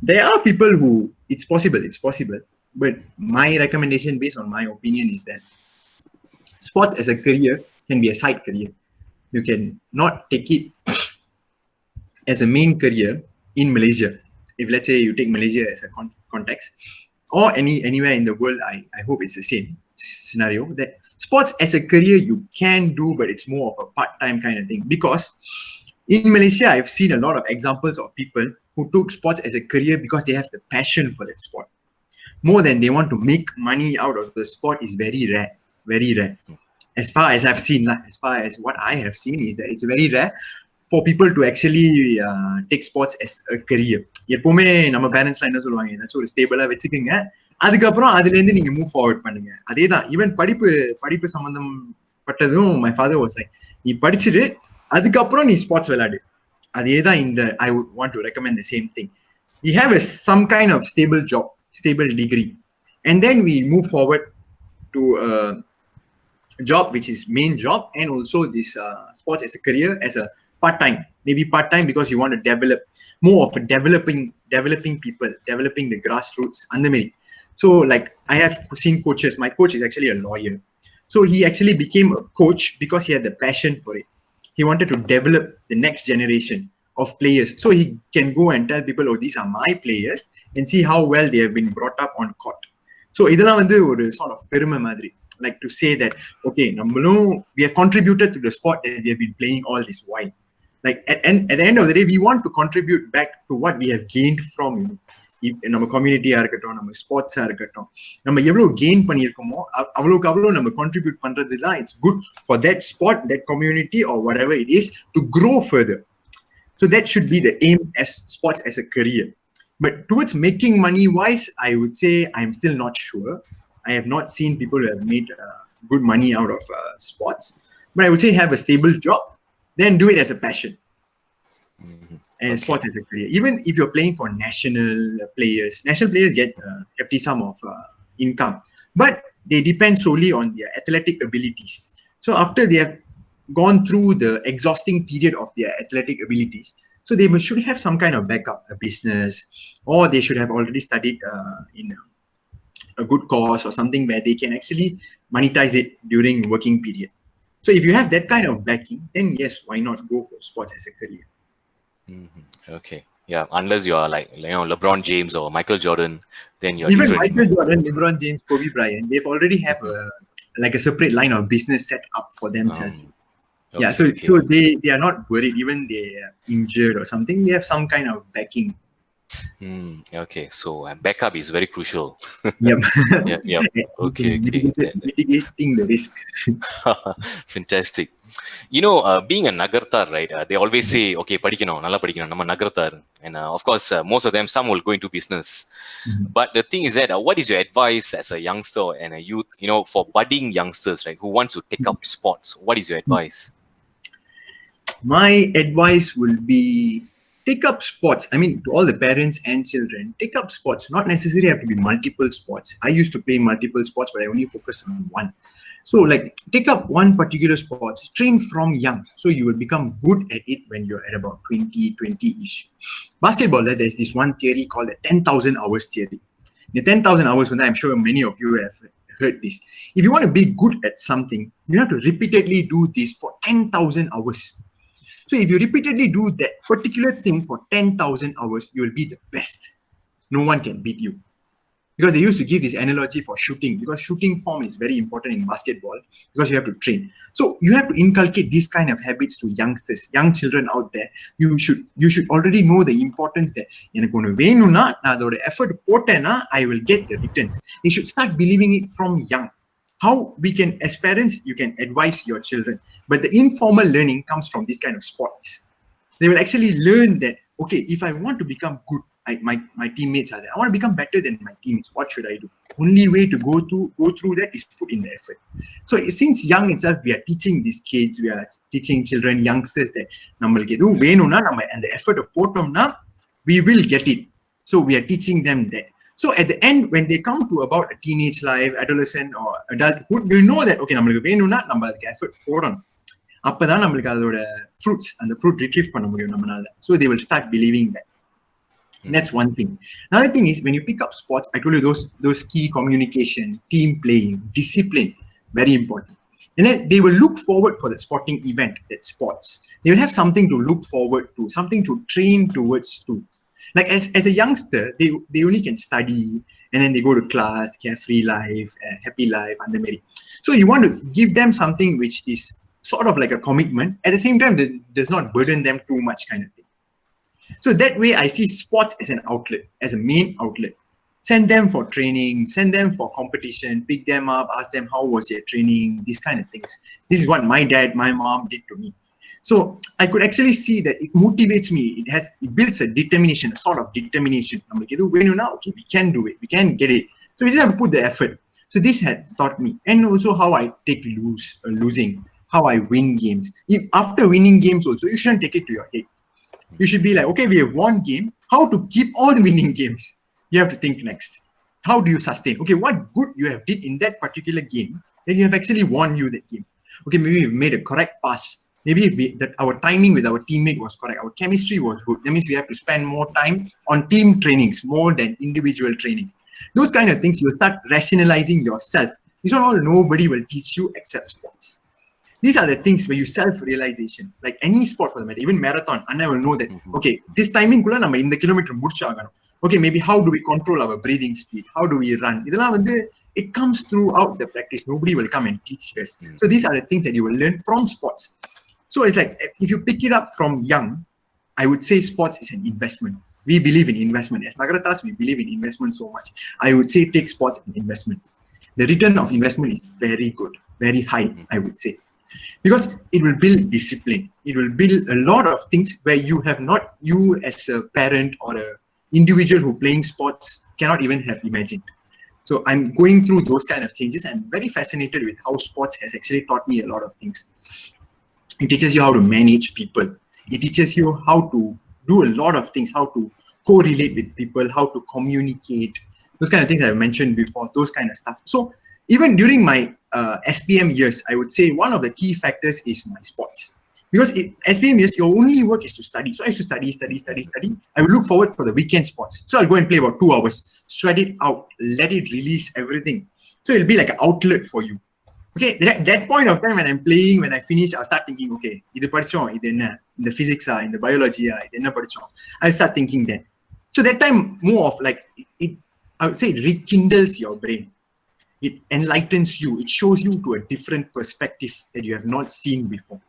There are people who it's possible, but my recommendation based on my opinion is that sports as a career can be a side career. You can not take it as a main career in Malaysia. If let's say you take Malaysia as a context, or anywhere in the world, I hope it's the same scenario that sports as a career you can do, but it's more of a part-time kind of thing. Because in Malaysia, I've seen a lot of examples of people who took sports as a career because they have the passion for that sport. More than they want to make money out of the sport is very rare. Very rare. As far as I've seen, as far as what I have seen is that it's very rare for people to actually take sports as a career. எப்பவுமே நம்ம பேரண்ட்ஸ்லாம் என்ன சொல்லுவாங்க, ஏதாச்சும் ஒரு ஸ்டேபிளா வச்சுக்கோங்க, அதுக்கப்புறம் அதுல இருந்து நீங்க மூவ் ஃபார்வர்ட் பண்ணுங்க. அதேதான் ஈவன் படிப்பு சம்பந்தப்பட்டதும் மை ஃபாதர் வாஸ் லைக், நீ படிச்சுட்டு அதுக்கப்புறம் நீ ஸ்போர்ட்ஸ் விளையாடு. அதேதான் இந்த I would want to recommend the same thing. We have some kind of stable job, stable degree, and then we move forward to a job which is main job, and also this sports as a career as a part-time, maybe part-time because you want to develop more of a developing people, developing the grassroots and the many. So like I have seen coaches. My coach is actually a lawyer, so he actually became a coach because he had the passion for it. He wanted to develop the next generation of players, so he can go and tell people, oh, these are my players, and see how well they have been brought up on court. So இதெல்லாம் வந்து ஒரு sort of பெருமை மாதிரி, like to say that okay, we have contributed to the sport that we have been playing all this while. Like at the end of the day, we want to contribute back to what we have gained from நம்ம கம்யூனிட்டியா இருக்கட்டும், நம்ம ஸ்போர்ட்ஸா இருக்கட்டும், நம்ம எவ்வளவு gain பண்ணியிருக்கோமோ அவ்வளவுக்கு நம்ம contribute பண்றது தான் it's good for that spot, that community or whatever it is to grow further. So that should be the aim as sports as a career. But towards making money wise, I would say I'm still not sure. I have not seen people who have made good money out of sports. But I would say have a stable job, then do it as a passion. and Okay. sports as a career. Even if you're playing for national players get a hefty sum of income, but they depend solely on their athletic abilities. So after they have gone through the exhausting period of their athletic abilities, so they should have some kind of backup, a business, or they should have already studied in a good course or something where they can actually monetize it during working period. So if you have that kind of backing, then yes, why not go for sports as a career? Okay. Yeah. Unless you are like, LeBron James or Michael Jordan, then you're Even different. Michael Jordan, LeBron James, Kobe Bryant, they've already have Mhm. a separate line of business set up for themselves. Yeah, Okay. Okay. so they are not worried even they are injured or something. They have some kind of backing. Okay. So backup is very crucial. Yep. Yep. Yep. Okay. Okay. Mitigating the risk. Fantastic. Being a Nagartar, right? They always say, okay, படிக்கணும், நல்லா படிக்கணும், நம்ம Nagartar. And of course, most of them, some will go into business. Mhm. But the thing is that, what is your advice as a youngster and a youth, for budding youngsters, right, who wants to take up sports? What is your advice? My advice will be take up sports. I mean, to all the parents and children, take up sports. Not necessarily have to be multiple sports. I used to play multiple sports, but I only focused on one. So, like, take up one particular sport, train from young, so you will become good at it when you're at about 20-ish. Basketball, there's this one theory called the 10,000 hours theory. The 10,000 hours, I'm sure many of you have heard this. If you want to be good at something, you have to repeatedly do this for 10,000 hours. So if you repeatedly do that particular thing for 10,000 hours, you will be the best. No one can beat you. Because they used to give this analogy for shooting, because shooting form is very important in basketball because you have to train. So you have to inculcate these kind of habits to youngsters, young children out there. You should already know the importance that எனக்கு ஒன்று வேணும்னா நான் அதோட effort போட்டேன்னா I will get the returns. They should start believing it from young. How we can, as parents, you can advise your children, but the informal learning comes from this kind of sports. They will actually learn that, okay, if I want to become good, my teammates are there. I want to become better than my teammates. What should I do? Only way to go through that is put in the effort. So since young itself, we are teaching these kids, we are teaching children, youngsters that நம்மளுக்கு எதுவும் வேணும்னா நம்ம அந்த effort போட்டோம்னா we will get it. So we are teaching them that. So at the end, when they come to about a teenage life, adolescent or adulthood, you know that, okay, நம்மளுக்கு வேணும்னா நம்ம அதுக்கு எஃபர்ட் போடணும். அப்பதான் நம்மளுக்கு அதோட fruits அந்த fruit retrieve பண்ண முடியும் நம்மளால. So they will start believing that. That's one thing. Another thing is, when you pick up sports, I told you those key communication, team playing, discipline, very important. And then they will look forward for the sporting event, that sports. They will have something to look forward to, something to train towards too. Like as a youngster, they only can study and then they go to class, carefree life, happy life, and the merry. So you want to give them something which is sort of like a commitment. At the same time, that does not burden them too much, kind of thing. So that way, I see sports as an outlet, as a main outlet. Send them for training, send them for competition, pick them up, ask them how was their training, these kind of things. This is what my dad, my mom did to me. So I could actually see that it motivates me. It builds a determination, a sort of determination. I'm like, okay, we can do it, we can get it. So we just have to put the effort. So this had taught me, and also how I take losing, how I win games. After winning games also, you shouldn't take it to your head. You should be like, okay, we have won game. How to keep on winning games? You have to think next. How do you sustain? Okay, what good you have did in that particular game that you have actually won you that game? Okay, maybe we've made a correct pass. Maybe that our timing with our teammate was correct. Our chemistry was good. That means we have to spend more time on team trainings more than individual training. Those kind of things, you start rationalizing yourself. This one all nobody will teach you except sports. These are the things where you self-realization, like any sport for the matter, even marathon, and I will know that, okay, this timing kulla nama in the kilometer mudichaganum. Okay, maybe how do we control our breathing speed? How do we run? It comes throughout the practice. Nobody will come and teach us. So these are the things that you will learn from sports. So it's like, if you pick it up from young, I would say sports is an investment. We believe in investment. As Nagaratas, we believe in investment so much. I would say take sports as an investment. The return of investment is very good, very high, I would say. Because it will build discipline. It will build a lot of things where you as a parent or an individual who playing sports cannot even have imagined. So I'm going through those kind of changes. I'm very fascinated with how sports has actually taught me a lot of things. It teaches you how to manage people. It teaches you how to do a lot of things, how to correlate with people, how to communicate, those kind of things I've mentioned before, those kind of stuff. So even during my SPM years, I would say one of the key factors is my sports. Because SPM years, your only work is to study. So I used to study. I would look forward for the weekend sports. So I'll go and play about 2 hours, sweat it out, let it release everything. So it'll be like an outlet for you. Okay, that point of time when I'm playing, when I finish, I'll start thinking, okay, in the physics, in the biology, I'll start thinking that. So that time, more of like, I would say it rekindles your brain. It enlightens you. It shows you to a different perspective that you have not seen before.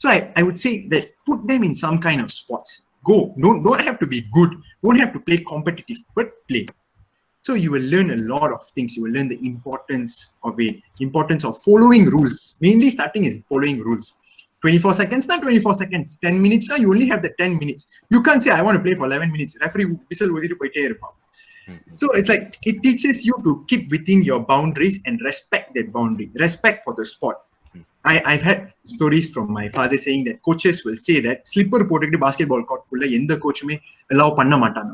So I would say that put them in some kind of sports. Go. Don't have to be good. Don't have to play competitive, but play. So you will learn a lot of things. You will learn the importance of it, importance of following rules. Mainly starting is following rules. 24 seconds, not 24 seconds. 10 minutes, you only have the 10 minutes. You can't say, I want to play for 11 minutes. Referee whistle will poite. So it's like, it teaches you to keep within your boundaries and respect that boundary. Respect for the sport. I've had stories from my father saying that coaches will say that slipper போட்டுக்கிட்டு basketball court குள்ள எந்த கோச்சுமே allow பண்ண மாட்டாங்க.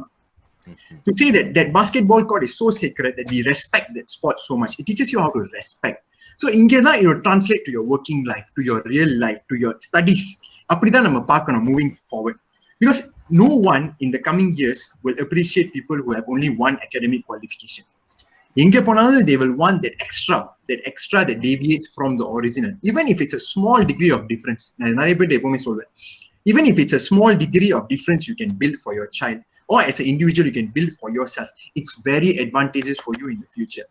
To say that basketball court is so sacred that we respect that sport so much. It teaches you how to respect. So இங்கதான் it will translate to your working life, to your real life, to your studies. அப்படிதான் நம்ம பார்க்கணும் moving forward. Because no one in the coming years will appreciate people who have only one academic qualification. They will want that extra that deviates from the original. Even if it's a small degree of difference. Even if it's a small degree of difference you can build for your child, or as an individual you can build for yourself, it's very advantageous for you in the future.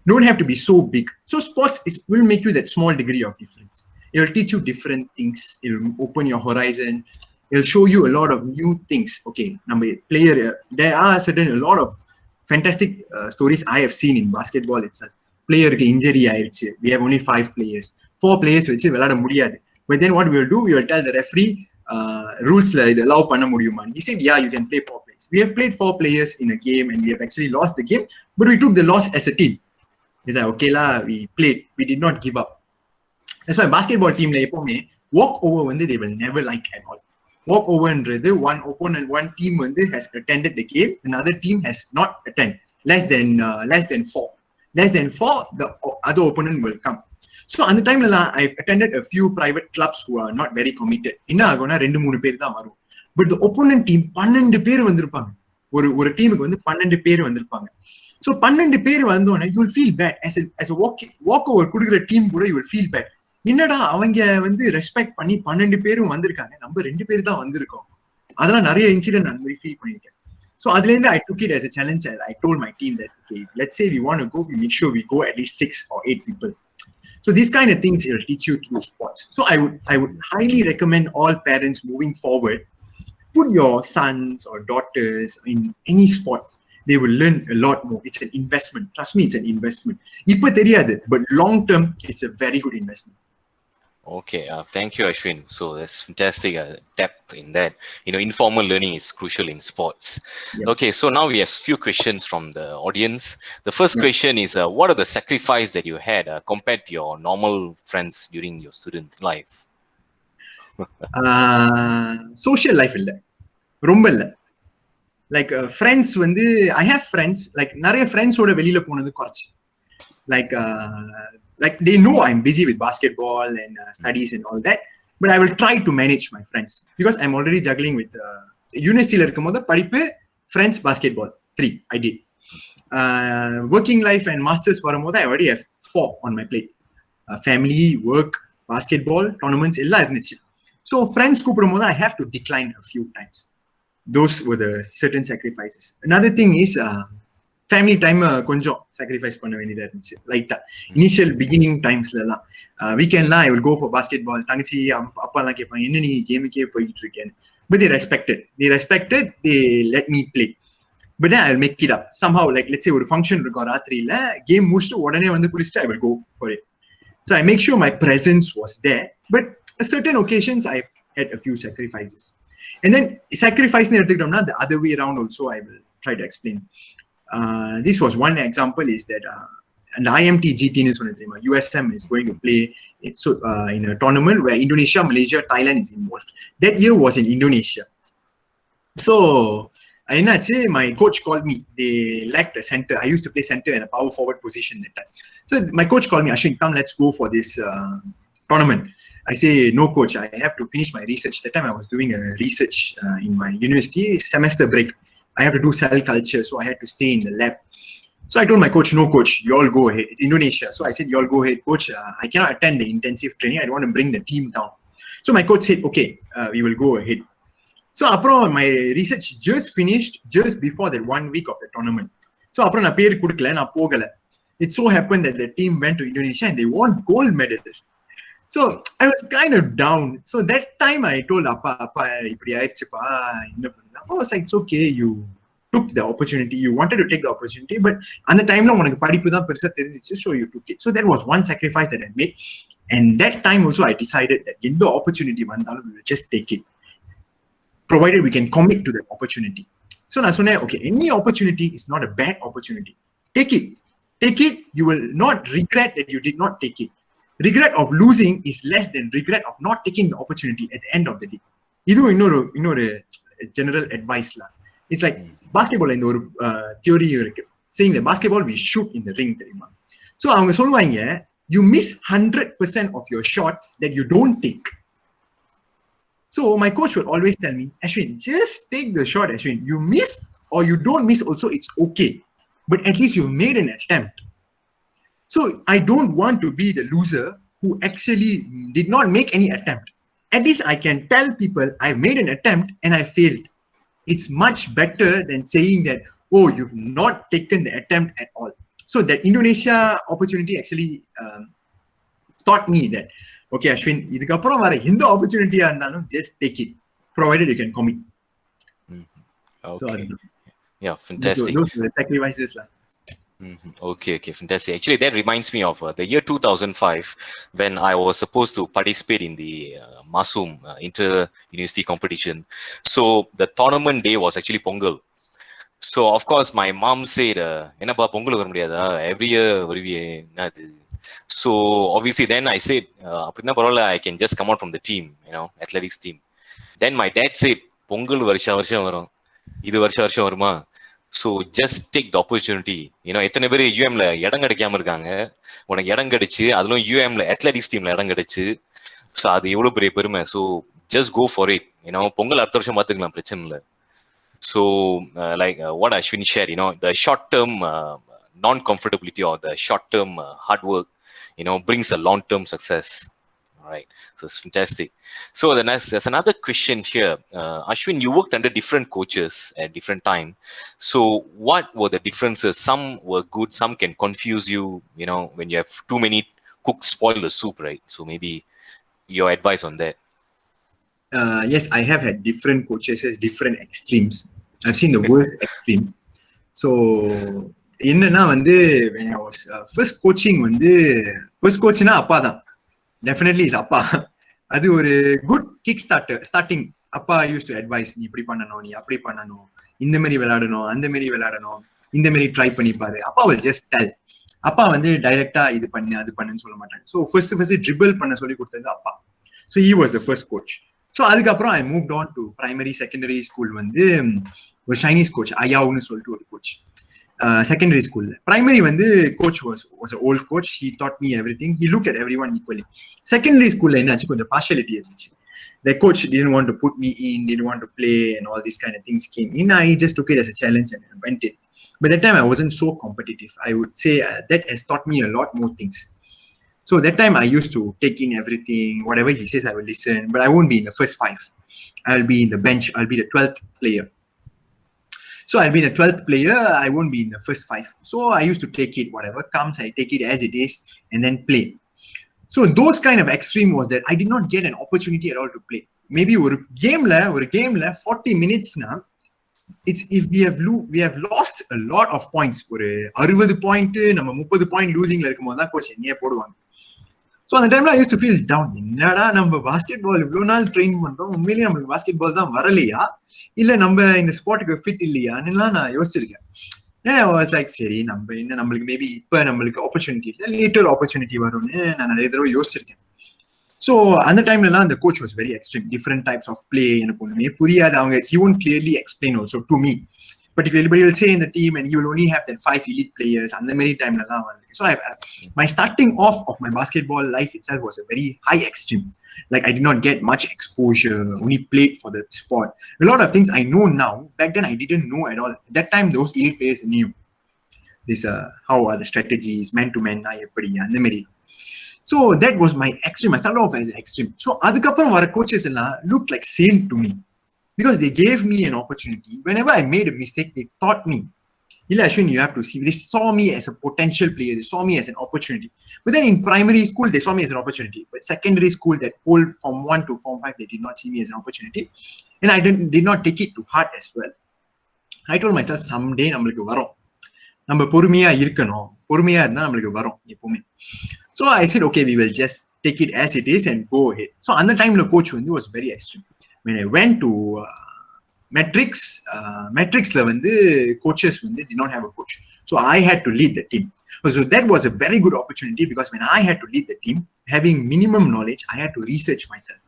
Don't have to be so big. So sports will make you that small degree of difference. It will teach you different things. It will open your horizon. It will show you a lot of new things. Okay, there are a lot of fantastic stories I have seen in basketball itself. Player injury ஆயிடுச்சு. We have only 5 players. 4 players வச்சு விளையாட முடியாது. But then what we will do, we will tell the referee rules இது allow பண்ண முடியுமா. He said, yeah, you can play 4 players. We have played 4 players in a game and we have actually lost the game, but we took the loss as a team. It's like, okay lah, we played. We did not give up. That's why basketball team எப்பவுமே walk over they will never like at all. Walk over என்றது one opponent, one team has attended the game, another team has not attended. Less than 4. Less than 4, the other opponent will come. So at the time I've attended a few private clubs who are not very committed. என்ன ஆகும்னா 2-3 பேர் தான் வரும். But the opponent team 12 பேர் வந்திருப்பாங்க. ஒரு டீமுக்கு 12 பேர் வந்திருப்பாங்க. So 12 பேர் வந்தோனே you will feel bad as a walk over குடுக்குற டீம் கூட you will feel bad. என்னடா அவங்க ரெஸ்பெக்ட் பண்ணி 12 பேரும் வந்திருக்காங்க, நம்ம 2 பேர் தான் வந்திருக்கோம். அதெல்லாம் நிறைய இன்சிடென்ட் நான் ஃபீல் பண்ணிருக்கேன். So அதுல இருந்து I took it as a challenge. I told my team that, okay, let's say we want to go, we make sure we go at least 6 or 8 people. So these kind of things will teach you through sports. So I would highly recommend all parents moving forward, put your sons or daughters in any sport. They will learn a lot more. It's an investment. Trust me, it's an investment. இப்ப தெரியாது, but long term, it's a very good investment. Okay, thank you, Ashwin. So there's fantastic depth in that. Informal learning is crucial in sports. Yep. Okay, so now we have few questions from the audience. The first question is, what are the sacrifices that you had compared to your normal friends during your student life? Social life இல்ல, ரொம்ப இல்ல. Like friends I have friends, like நிறைய friends ஓட வெளியில போனது குறைச்சு. Like they know I'm busy with basketball and studies and all that, but I will try to manage my friends because I'm already juggling with university la irukumbodhu padipu, friends, basketball, 3 I did. Working life and masters varumbodhu I already have 4 on my plate. Family, work, basketball, tournaments ella irundhuchu. So friends கூப்பிடும்போது I have to decline a few times. Those were the certain sacrifices. Another thing is family time கொஞ்சம் sacrifice பண்ண வேண்டியதா இருந்துச்சு லைட்டா. Initial beginning டைம்ஸ்ல எல்லாம் வீக்கெண்ட்லாம் I will go for basketball. தங்கச்சி அப்பா எல்லாம் கேட்பாங்க, என்ன நீ கேமுக்கே போயிட்டு இருக்கேன்னு. But they respected, they let me play. But then I'll make it up somehow. Like let's say ஒரு ஃபங்க்ஷன் இருக்கும் ராத்திரியில, கேம் முடிச்சுட்டு உடனே குளிச்சுட்டு I will go for it. So I make sure my presence was there. But at certain occasions I had a few sacrifices. And then sacrifice எடுத்துக்கிட்டோம்னா the other way around also I will try to explain. This was one example is that and IMT GT USM is going to play in a tournament where Indonesia, Malaysia, Thailand is involved. That year was in Indonesia. So என்னாச்சு, my coach called me. They lacked a center. I used to play center in a power forward position that time. So my coach called me, Ashwin, come, let's go for this tournament. I say, no coach, I have to finish my research. That time I was doing a research in my university semester break. I have to do cell culture, so I had to stay in the lab. So I told my coach, no coach, you all go ahead. It's Indonesia. So I said, you all go ahead, coach. I cannot attend the intensive training. I don't want to bring the team down. So my coach said, okay, we will go ahead. So அப்புறம் my research just finished just before that 1 week of the tournament. So அப்புறம் நான் பேர் கொடுக்கல, நான் போகல. It so happened that the team went to Indonesia and they won gold medal. So I was kind of down. So that time I told அப்பா இப்படி ஆயிடுச்சுப்பா, என்ன பண்ணலாம். I was like, it's okay, you took the opportunity, you wanted to take the opportunity, but அந்த டைம்ல உனக்கு படிப்பு தான் பெருசா தெரிஞ்சிச்சு, so you took it. So that was one sacrifice that I made. And that time also I decided that எந்த opportunity வந்தாலும் we will just take it, provided we can commit to that opportunity. So நான் சொன்னேன், okay, any opportunity is not a bad opportunity. Take it. Take it. You will not regret that you did not take it. Regret of losing is less than regret of not taking the opportunity at the end of the day. இது இன்னொரு general advice la. It's like basketball இந்த ஒரு theory இருக்கு, saying that basketball we shoot in the ring, தெரியுமா? So அவங்க சொல்லுவாங்க, you miss 100% of your shot that you don't take. So my coach would always tell me, Ashwin, just take the shot, Ashwin. You miss or you don't miss also, it's okay. But at least you made an attempt. So I don't want to be the loser who actually did not make any attempt. At least I can tell people I've made an attempt and I failed. It's much better than saying that, oh, you've not taken the attempt at all. So that Indonesia opportunity actually taught me that, okay, Ashwin, இதுக்கப்புறம் வர எந்த ஆப்பர்ச்சுனிட்டியா இருந்தாலும் just take it, provided you can commit. Okay. So, yeah, fantastic. Those are the sacrifices lah. Okay, fantastic. Actually, that reminds me of the year 2005 when I was supposed to participate in the Masum inter-university competition. So the tournament day was actually Pongal. So of course my mom said, "Enappa Pongal vara mudiyadha? Every year varuviye enna adu?" So obviously then I said, "Appadina paralla, I can just come out from the team, athletics team." Then my dad said, "Pongal varsha varum. Idu varsha varuma. So just take the opportunity. எத்தனை பேர் யூஎம்ல இடம் கிடைக்காம இருக்காங்க, உனக்கு இடம் கிடைச்சு, அதுவும் யூஎம்ல athletics டீம்ல இடம் கிடைச்சு. ஸோ அது எவ்வளவு பெரிய பெருமை. So just go for it. Pongal அடுத்த வருஷம் பார்த்துக்கலாம், பிரச்சனை இல்லை. So like what Ashwin shared, the short-term non-comfortability or the short-term hard work, brings a long-term success. All right, so it's fantastic. So there's another question here. Ashwin, you worked under different coaches at different time. So what were the differences? Some were good, some can confuse you, when you have too many cooks spoil the soup, right? So maybe your advice on that. Yes, I have had different coaches as different extremes. I've seen the worst extreme. So என்னன்னா வந்து when I was first coaching வந்து first coachனா அப்பா தான், definitely is அப்பா. அது ஒரு good kick starting. அப்பா used to advise, நீ இப்படி பண்ணணும், நீ அப்படி பண்ணணும், இந்த மாதிரி விளையாடணும், அந்த மாதிரி விளையாடணும், இந்த மாதிரி ட்ரை பண்ணி பாரு. அப்பா will just tell. அப்பா வந்து டைரக்டா இது பண்ணு அது பண்ணுன்னு சொல்ல மாட்டாங்க. ஸோ ஃபர்ஸ்ட் ட்ரிபிள் பண்ண சொல்லி கொடுத்தது அப்பா. So he was the first coach. So அதுக்கப்புறம் I moved on to primary secondary school வந்து ஒரு சைனீஸ் கோச் ஐயாவுன்னு சொல்லிட்டு ஒரு கோச். செகண்டரி ஸ்கூல்ல பிரைமரி வந்து coach was old coach. He taught me everything. He look at everyone equally. Secondary ஸ்கூல்ல என்னாச்சு, கொஞ்சம் பார்ஷியாலிட்டி இருந்துச்சு. The coach didn't want to put me in, didn't want to play, and all these kind of things came in. I just took it as a challenge and went in. But that time I wasn't so competitive. I would say that has taught me a lot more things. So that time I used to take in everything, whatever he says I will listen, but I won't be in the first 5. I'll be in the bench. I'll be the 12th player. So I'll be the 12th player. I won't be in the first 5. So I used to take it, whatever comes, I take it as it is and then play. So those kind of extreme was that I did not get an opportunity at all to play. Maybe ஒரு கேம்ல 40 minutes na, it's if we have lost a lot of points. ஒரு 60 point நம்ம 30 point losing ல இருக்கும்போது தான் coach என்னையே போடுவாங்க. So அந்த டைம்ல I used to feel down. என்னடா நம்ம பாஸ்கெட்பால் இவ்வளவு நாள் ட்ரெயின் பண்றோம், உண்மையிலேயே நம்மளுக்கு பாஸ்கெட்பால் தான் வரலையா, இல்ல நம்ம இந்த ஸ்போர்ட்டுக்கு ஃபிட் இல்லையான்னு நான் யோசிச்சிருக்கேன். I was like, சரி நம்ம என்ன, நம்மளுக்கு மேபி இப்ப நம்மளுக்கு ஆப்பர்ச்சுனிட்டி இல்லை, லேட்டர் ஆப்பர்ச்சுனிட்டி வரும்னு நான் நிறைய தடவை யோசிச்சிருக்கேன். So at the time the coach was very extreme, different types of play. He won't clearly explain also to me. Particularly, but he will say in the team, and he will only have that 5 elite players. And the many time, so my starting off of my basketball life itself was a very high extreme. Like I did not get much exposure, only played for the sport. A lot of things I know now. Back then, I didn't know at all. At that time, those elite players knew this. How are the strategies, man to man, and the many. So that was my extreme. I started off as extreme. So adukappuram vara coaches looked like saint to me. Because they gave me an opportunity. Whenever I made a mistake, they taught me. Ashwin, you have to see. They saw me as a potential player. They saw me as an opportunity. But then in primary school, they saw me as an opportunity. But secondary school, that whole Form 1 to Form 5, they did not see me as an opportunity. And I did not take it to heart as well. I told myself, someday, nammalukku varum. Namba porumaiya irukano. Porumaiya irundha nammalukku varum eppovume. So I said, okay, we will just take it as it is and go ahead. So at the time, the coach was very extreme. When I went to metrics coaches did not have a coach. So I had to lead the team. So that was a very good opportunity because when I had to lead the team, having minimum knowledge, I had to research myself,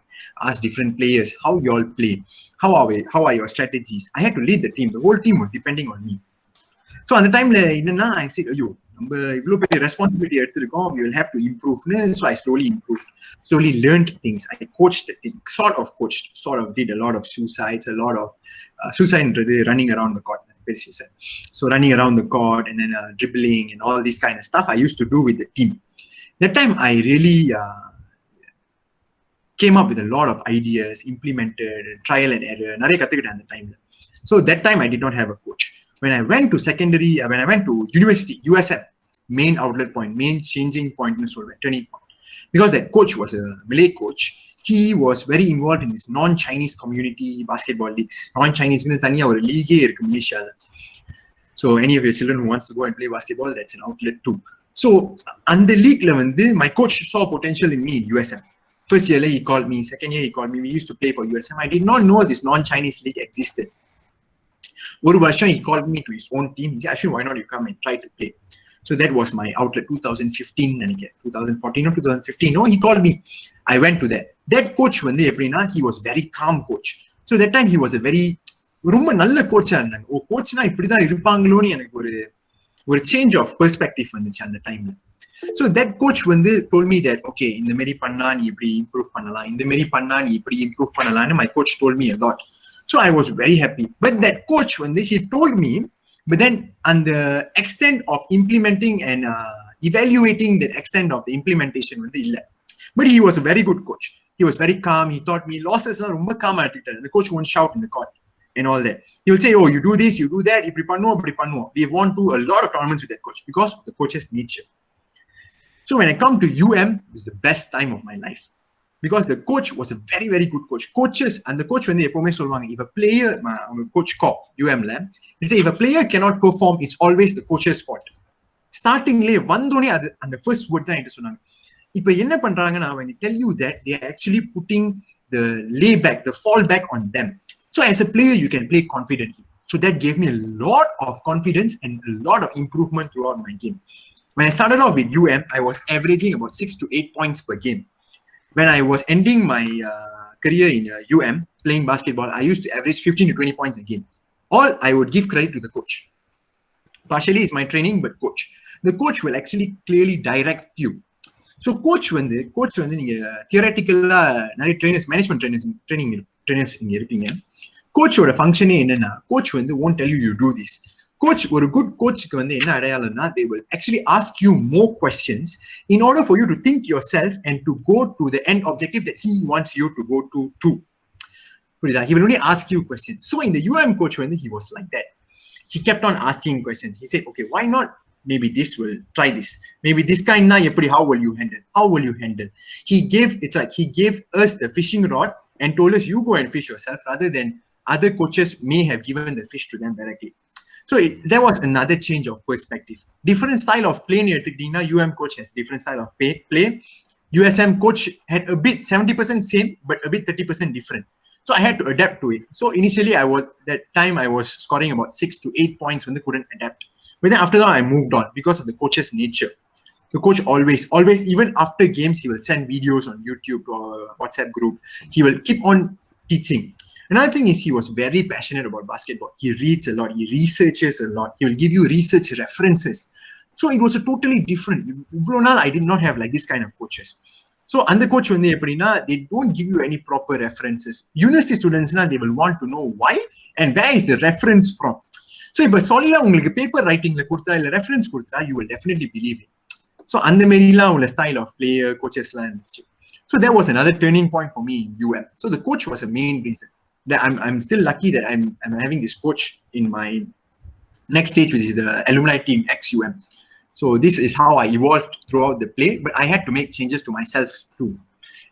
ask different players, how you all play, how are your strategies. I had to lead the team. The whole team was depending on me. So at the time, I said, responsibility, we will have to improve. So I slowly improved, slowly learned things. I coached the team, sort of did a lot of suicides, a lot of suicide running around the court. So running around the court and then dribbling and all this kind of stuff I used to do with the team. That time I really came up with a lot of ideas, implemented, trial and error. At the time. So that time I did not have a coach. When I went to university, USM, main outlet point, main changing point, turning point. Because that coach was a Malay coach, he was very involved in this non-Chinese community basketball leagues. Non-Chinese means taniya or league in Malaysia. So any of your children who wants to go and play basketball, that's an outlet too. So under league level, my coach saw potential in me in USM. First year he called me, second year he called me. We used to play for USM. I did not know this non-Chinese league existed. He called me to his own team. He said, Ashwin, why not you come and try to play? So that was my outlet, 2015, 2014 or 2015. No, he called me. I went to that. That coach, he was very calm coach. So that time he was a very ரொம்ப நல்ல கோச்சா இருந்தாங்க. ஓ கோச்னா இப்படிதான் இருப்பாங்களோன்னு எனக்கு ஒரு change of perspective வந்துச்சு அந்த டைம்ல. So that coach told me that, okay, இந்த மாதிரி பண்ணா நீ இப்படி இம்ப்ரூவ் பண்ணலாம், இந்த மாதிரி பண்ணா நீ இப்படி இம்ப்ரூவ் பண்ணலாம்னு my coach told me a lot. So I was very happy. But that coach he told me, but then on the extent of implementing and evaluating the extent of the implementation illa. But he was a very good coach. He was very calm. He taught me losses na romba calm attitude. The coach won't shout in the court and all that. He will say, oh, you do this, you do that, ipdi pannu. We have won to a lot of tournaments with that coach because of the coach's nature. So when I come to UM, it was the best time of my life. Because the coach was a very, very good coach. Coaches, and the coach if a player, coach cop, UM lab, say if a player cannot perform, it's always the coach's fault. Starting and the first word that when they tell you that, they are actually putting the layback, the fallback on them. So as a player, you can play confidently. So that gave me a lot of confidence and a lot of improvement throughout my game. When I started off with UM, I was averaging about 6 to 8 points per game. When I was ending my career in UM, playing basketball, I used to average 15 to 20 points a game. All I would give credit to the coach. Partially it's my training, but coach. The coach will actually clearly direct you. So coach theoretical trainers, management trainers in irupinga. Coach oda function enna, coach won't tell you do this. Coach, or a good coach, they will actually ask you more questions in order for you to think yourself and to go to the end objective that he wants you to go to. He will only ask you questions. So in the UM coach, he was like that. He kept on asking questions. He said, okay, why not? Maybe this will try this. Maybe this kind, how will you handle? How will you handle? He gave us the fishing rod and told us, you go and fish yourself, rather than other coaches may have given the fish to them directly. So there was another change of perspective. Different style of play. UM coach has different style of play. USM coach had a bit 70% same, but a bit 30% different. So I had to adapt to it. So initially I was scoring about 6 to 8 points when they couldn't adapt. But then after that I moved on because of the coach's nature. The coach always, even after games, he will send videos on YouTube or WhatsApp group. He will keep on teaching. Another thing is he was very passionate about basketball. He reads a lot. He researches a lot. He will give you research references. So it was a totally different. I did not have like this kind of coaches. So and the coach when they don't give you any proper references. University students now they will want to know why and where is the reference from. So if solid paper writing reference you will definitely believe it. So அந்த மாதிரிலாம் உள்ள style of player coachesலாம் இருந்துச்சு. So that was another turning point for me in UM. So the coach was a main reason. That I'm still lucky that I'm having this coach in my next stage, which is the alumni team ex-UM. So this is how I evolved throughout the play, but I had to make changes to myself too.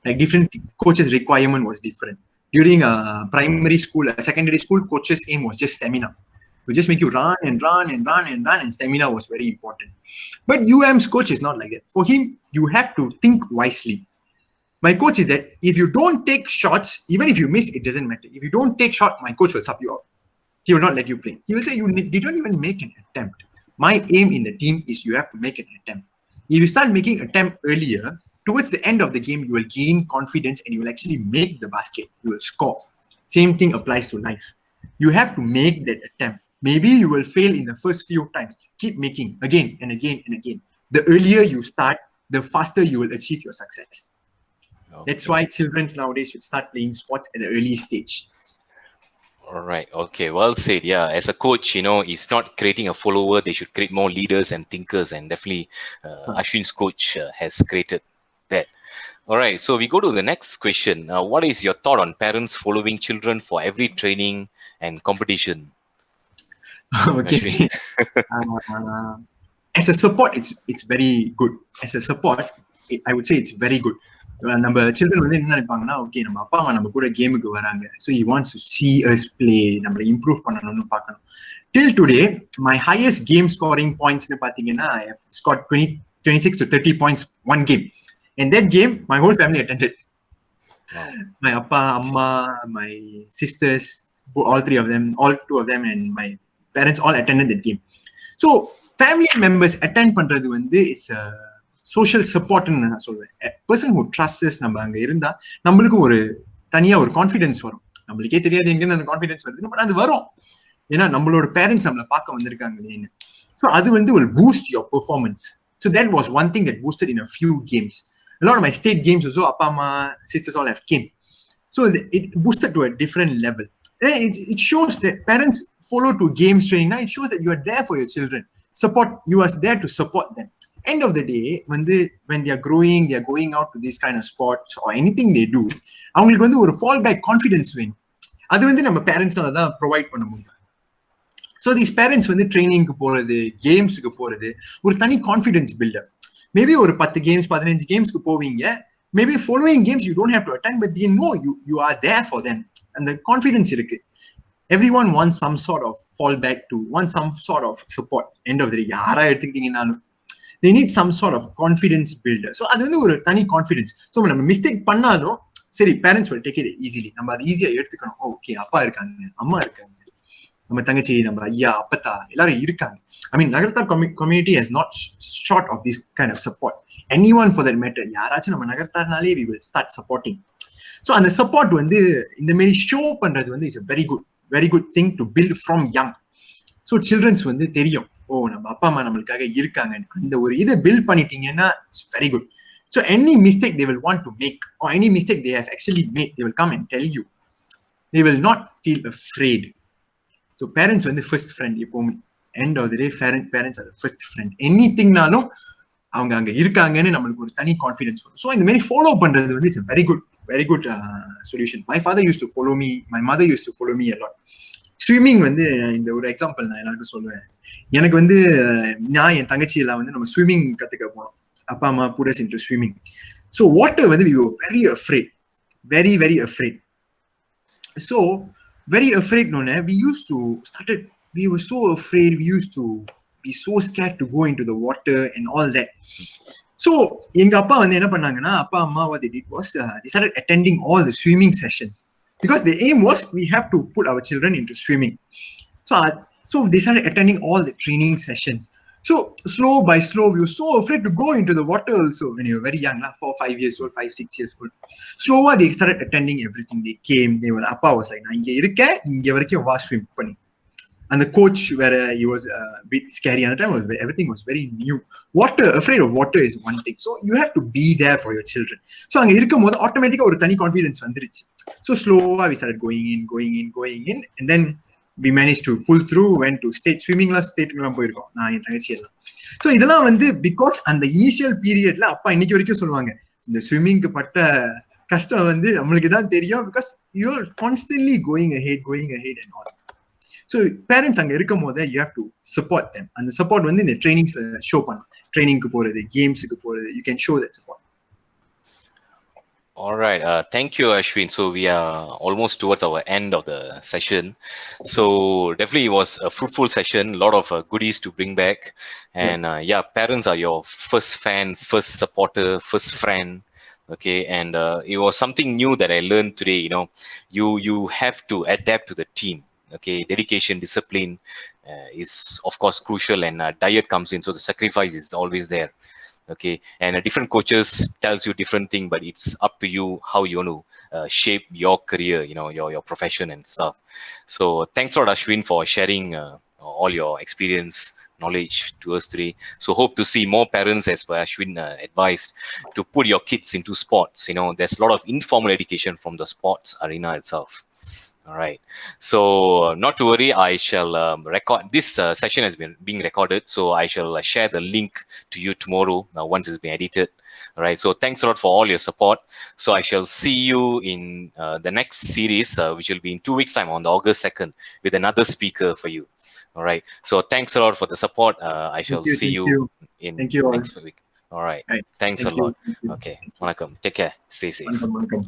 Like different coaches' requirement was different. During primary school, secondary school, coaches' aim was just stamina. We just make you run, and stamina was very important. But UM's coach is not like that. For him, you have to think wisely. My coach is that if you don't take shots, even if you miss, it doesn't matter. If you don't take shots, my coach will sub you out. He will not let you play. He will say you didn't even make an attempt. My aim in the team is you have to make an attempt. If you start making attempt earlier, towards the end of the game, you will gain confidence and you will actually make the basket. You will score. Same thing applies to life. You have to make that attempt. Maybe you will fail in the first few times. Keep making again and again and again. The earlier you start, the faster you will achieve your success. Okay. That's why children nowadays should start playing sports at the early stage. All right. Okay. Well said. Yeah. As a coach, it's not creating a follower. They should create more leaders and thinkers. And definitely, Ashwin's coach has created that. All right. So we go to the next question. What is your thought on parents following children for every training and competition? Okay. As a support, it's very good. As a support, I would say it's very good. நம்ம children வந்து என்ன நினைப்பாங்கன்னா okay நம்ம அப்பா அம்மா நம்ம கூட கேமுக்கு வராங்க so he wants to see us play நம்மளை இம்ப்ரூவ் பண்ணணும்னு பார்க்கணும். Till today, my highest game scoring points பாத்தீங்கன்னா I have scored 26 to 30 points one game. And that game, my whole family attended. Wow. My appa, amma, my sisters, all two of them, and my parents all attended that game. So family members attend பண்றது வந்து it's a social support ன்னு நான் சொல்வேன். A person who trusts us நம்ம அங்க இருந்தா நம்மளுக்கு ஒரு தனியா ஒரு கான்ஃபிடன்ஸ் வரும். நம்மளுக்கே தெரியாது எங்க இருந்து அந்த கான்ஃபிடன்ஸ் வருது பட் அது வரும். ஏன்னா நம்மளோட பேரண்ட்ஸ் நம்மள பார்க்க வந்திருக்காங்க. So அது வந்து will boost your performance. So that was one thing that boosted in a few games. A lot of my state games also appa amma sisters all have came. So it boosted to a different level. It shows that parents follow to games training. Now it shows that you are there for your children. You are there to support them. End of the day, when they are growing, they are going out to these kind of sports or anything they do, அவங்களுக்கு வந்து ஒரு fallback confidence வேணும். அது வந்து நம்ம பேரண்ட்ஸ்னால தான் provide பண்ண முடியும். ஸோ தீஸ் பேரண்ட்ஸ் வந்து ட்ரைனிங்க்கு போறது, கேம்ஸுக்கு போறது ஒரு தனி கான்ஃபிடன்ஸ் பில்டர். மேபி ஒரு 10 games 15 gamesக்கு போவீங்க. Maybe following games you don't have to attend, but they know you are there for them. And the confidence இருக்கு. Everyone wants some sort of fallback to, wants some sort of support. End of the day, யாரா எடுத்துக்கிட்டீங்கன்னாலும் they need some sort of confidence builder. So அது வந்து ஒரு தனி confidence. So நம்ம mistake பண்ணாலும் சரி parents will take it easily. நம்ம அதை ஈஸியா எடுத்துக்கணும். ஓகே அப்பா இருக்காங்க, அம்மா இருக்காங்க, நம்ம தங்கச்சி, நம்ம ஐயா, அப்பத்தா எல்லாரும் இருக்காங்க. I mean, Nagartar community has not short of this kind of support. Anyone for that matter, யாராச்சும் நம்ம நகர்த்தார்னாலே we will start supporting. So அந்த support வந்து இந்த மாதிரி ஷோ பண்றது வந்து is a very good thing to build from young. So children's வந்து தெரியும், ஓ நம்ம அப்பா அம்மா நம்மளுக்காக இருக்காங்க. அந்த ஒரு இதை பில்ட் பண்ணிட்டீங்கன்னா it's very good. So any mistake they will want to make or any mistake they have actually made, they will come and tell you. They will not feel afraid. So parents வந்து first friend எப்பவுமே. End of the day, parents are the first friend. Anythingனாலும் அவங்க அங்க இருக்காங்கன்னு நம்மளுக்கு ஒரு தனி confidence வரும். So இந்த மாதிரி ஃபாலோ பண்றது வந்து it's very good solution. My father use to follow me, my mother use to follow me a lot. Swimming வந்து இந்த ஒரு எக்ஸாம்பிள் நான் எல்லாருக்கும் சொல்லுவேன். எனக்கு வந்து நான் என் தங்கச்சி எல்லாம் வந்து நம்ம ஸ்விம்மிங் கத்துக்க போனோம். அப்பா அம்மா put us into swimming. So water வந்து we were very afraid. So very afraid we were so afraid. We used to be so scared to go into the water and all that. So எங்க அப்பா வந்து என்ன பண்ணாங்கன்னா, அப்பா அம்மா what they did was they started attending all the swimming sessions because the aim was we have to put our children into swimming. So they started attending all the training sessions. So slow by slow, we were so afraid to go into the water also when you were very young, 4, 5 years old, 5, 6 years old. Slower, they started attending everything. They came, they were, Appa was like, நான் இங்க இருக்கேன், இங்க வரைக்கும் வா swim பண்ணி. And the coach, where he was a bit scary at the time, everything was very new. Water, afraid of water is one thing. So you have to be there for your children. So அங்க இருக்கும் போது automatically ஒரு தனி confidence வந்துருச்சு. So slowly we started going in, and then we managed to pull through, went to state swimming ஸ்டேட்லாம் போயிருக்கோம் நான் என் தங்கச்சி எல்லாம். ஸோ இதெல்லாம் வந்து பிகாஸ் அந்த இனிஷியல் பீரியட்ல அப்பா இன்னைக்கு வரைக்கும் சொல்லுவாங்க, இந்த ஸ்விம்மிங்க்கு பட்ட கஷ்டம் வந்து நம்மளுக்கு தான் தெரியும், because you are constantly going ahead and all. So parents அங்க இருக்கும் போது you have to support them. அந்த சப்போர்ட் வந்து இந்த ட்ரைனிங்ஸ்ல ஷோ பண்ணலாம். ட்ரைனிங்க்கு போறது, கேம்ஸுக்கு போறது, you can show that support. All right. Thank you, Ashwin. So we are almost towards our end of the session. So definitely it was a fruitful session. A lot of goodies to bring back. And yeah, parents are your first fan, first supporter, first friend. Okay. And it was something new that I learned today. You know, you have to adapt to the team. Okay. Dedication, discipline is of course crucial, and diet comes in. So the sacrifice is always there. Okay, and different coaches tells you different thing, but it's up to you how you want to shape your career, you know, your profession and stuff. So thanks a lot, Ashwin, for sharing all your experience, knowledge to us today. So hope to see more parents, as per Ashwin advised, to put your kids into sports. You know, there's a lot of informal education from the sports arena itself. All right. So not to worry, I shall record this session has been being recorded. So I shall share the link to you tomorrow once it's been edited. All right. So thanks a lot for all your support. So I shall see you in the next series, which will be in 2 weeks time on the August 2nd with another speaker for you. All right. So thanks a lot for the support. I shall see you in next week. All right. Thanks a lot. Okay. Vanakkam. Take care. Stay safe. Welcome.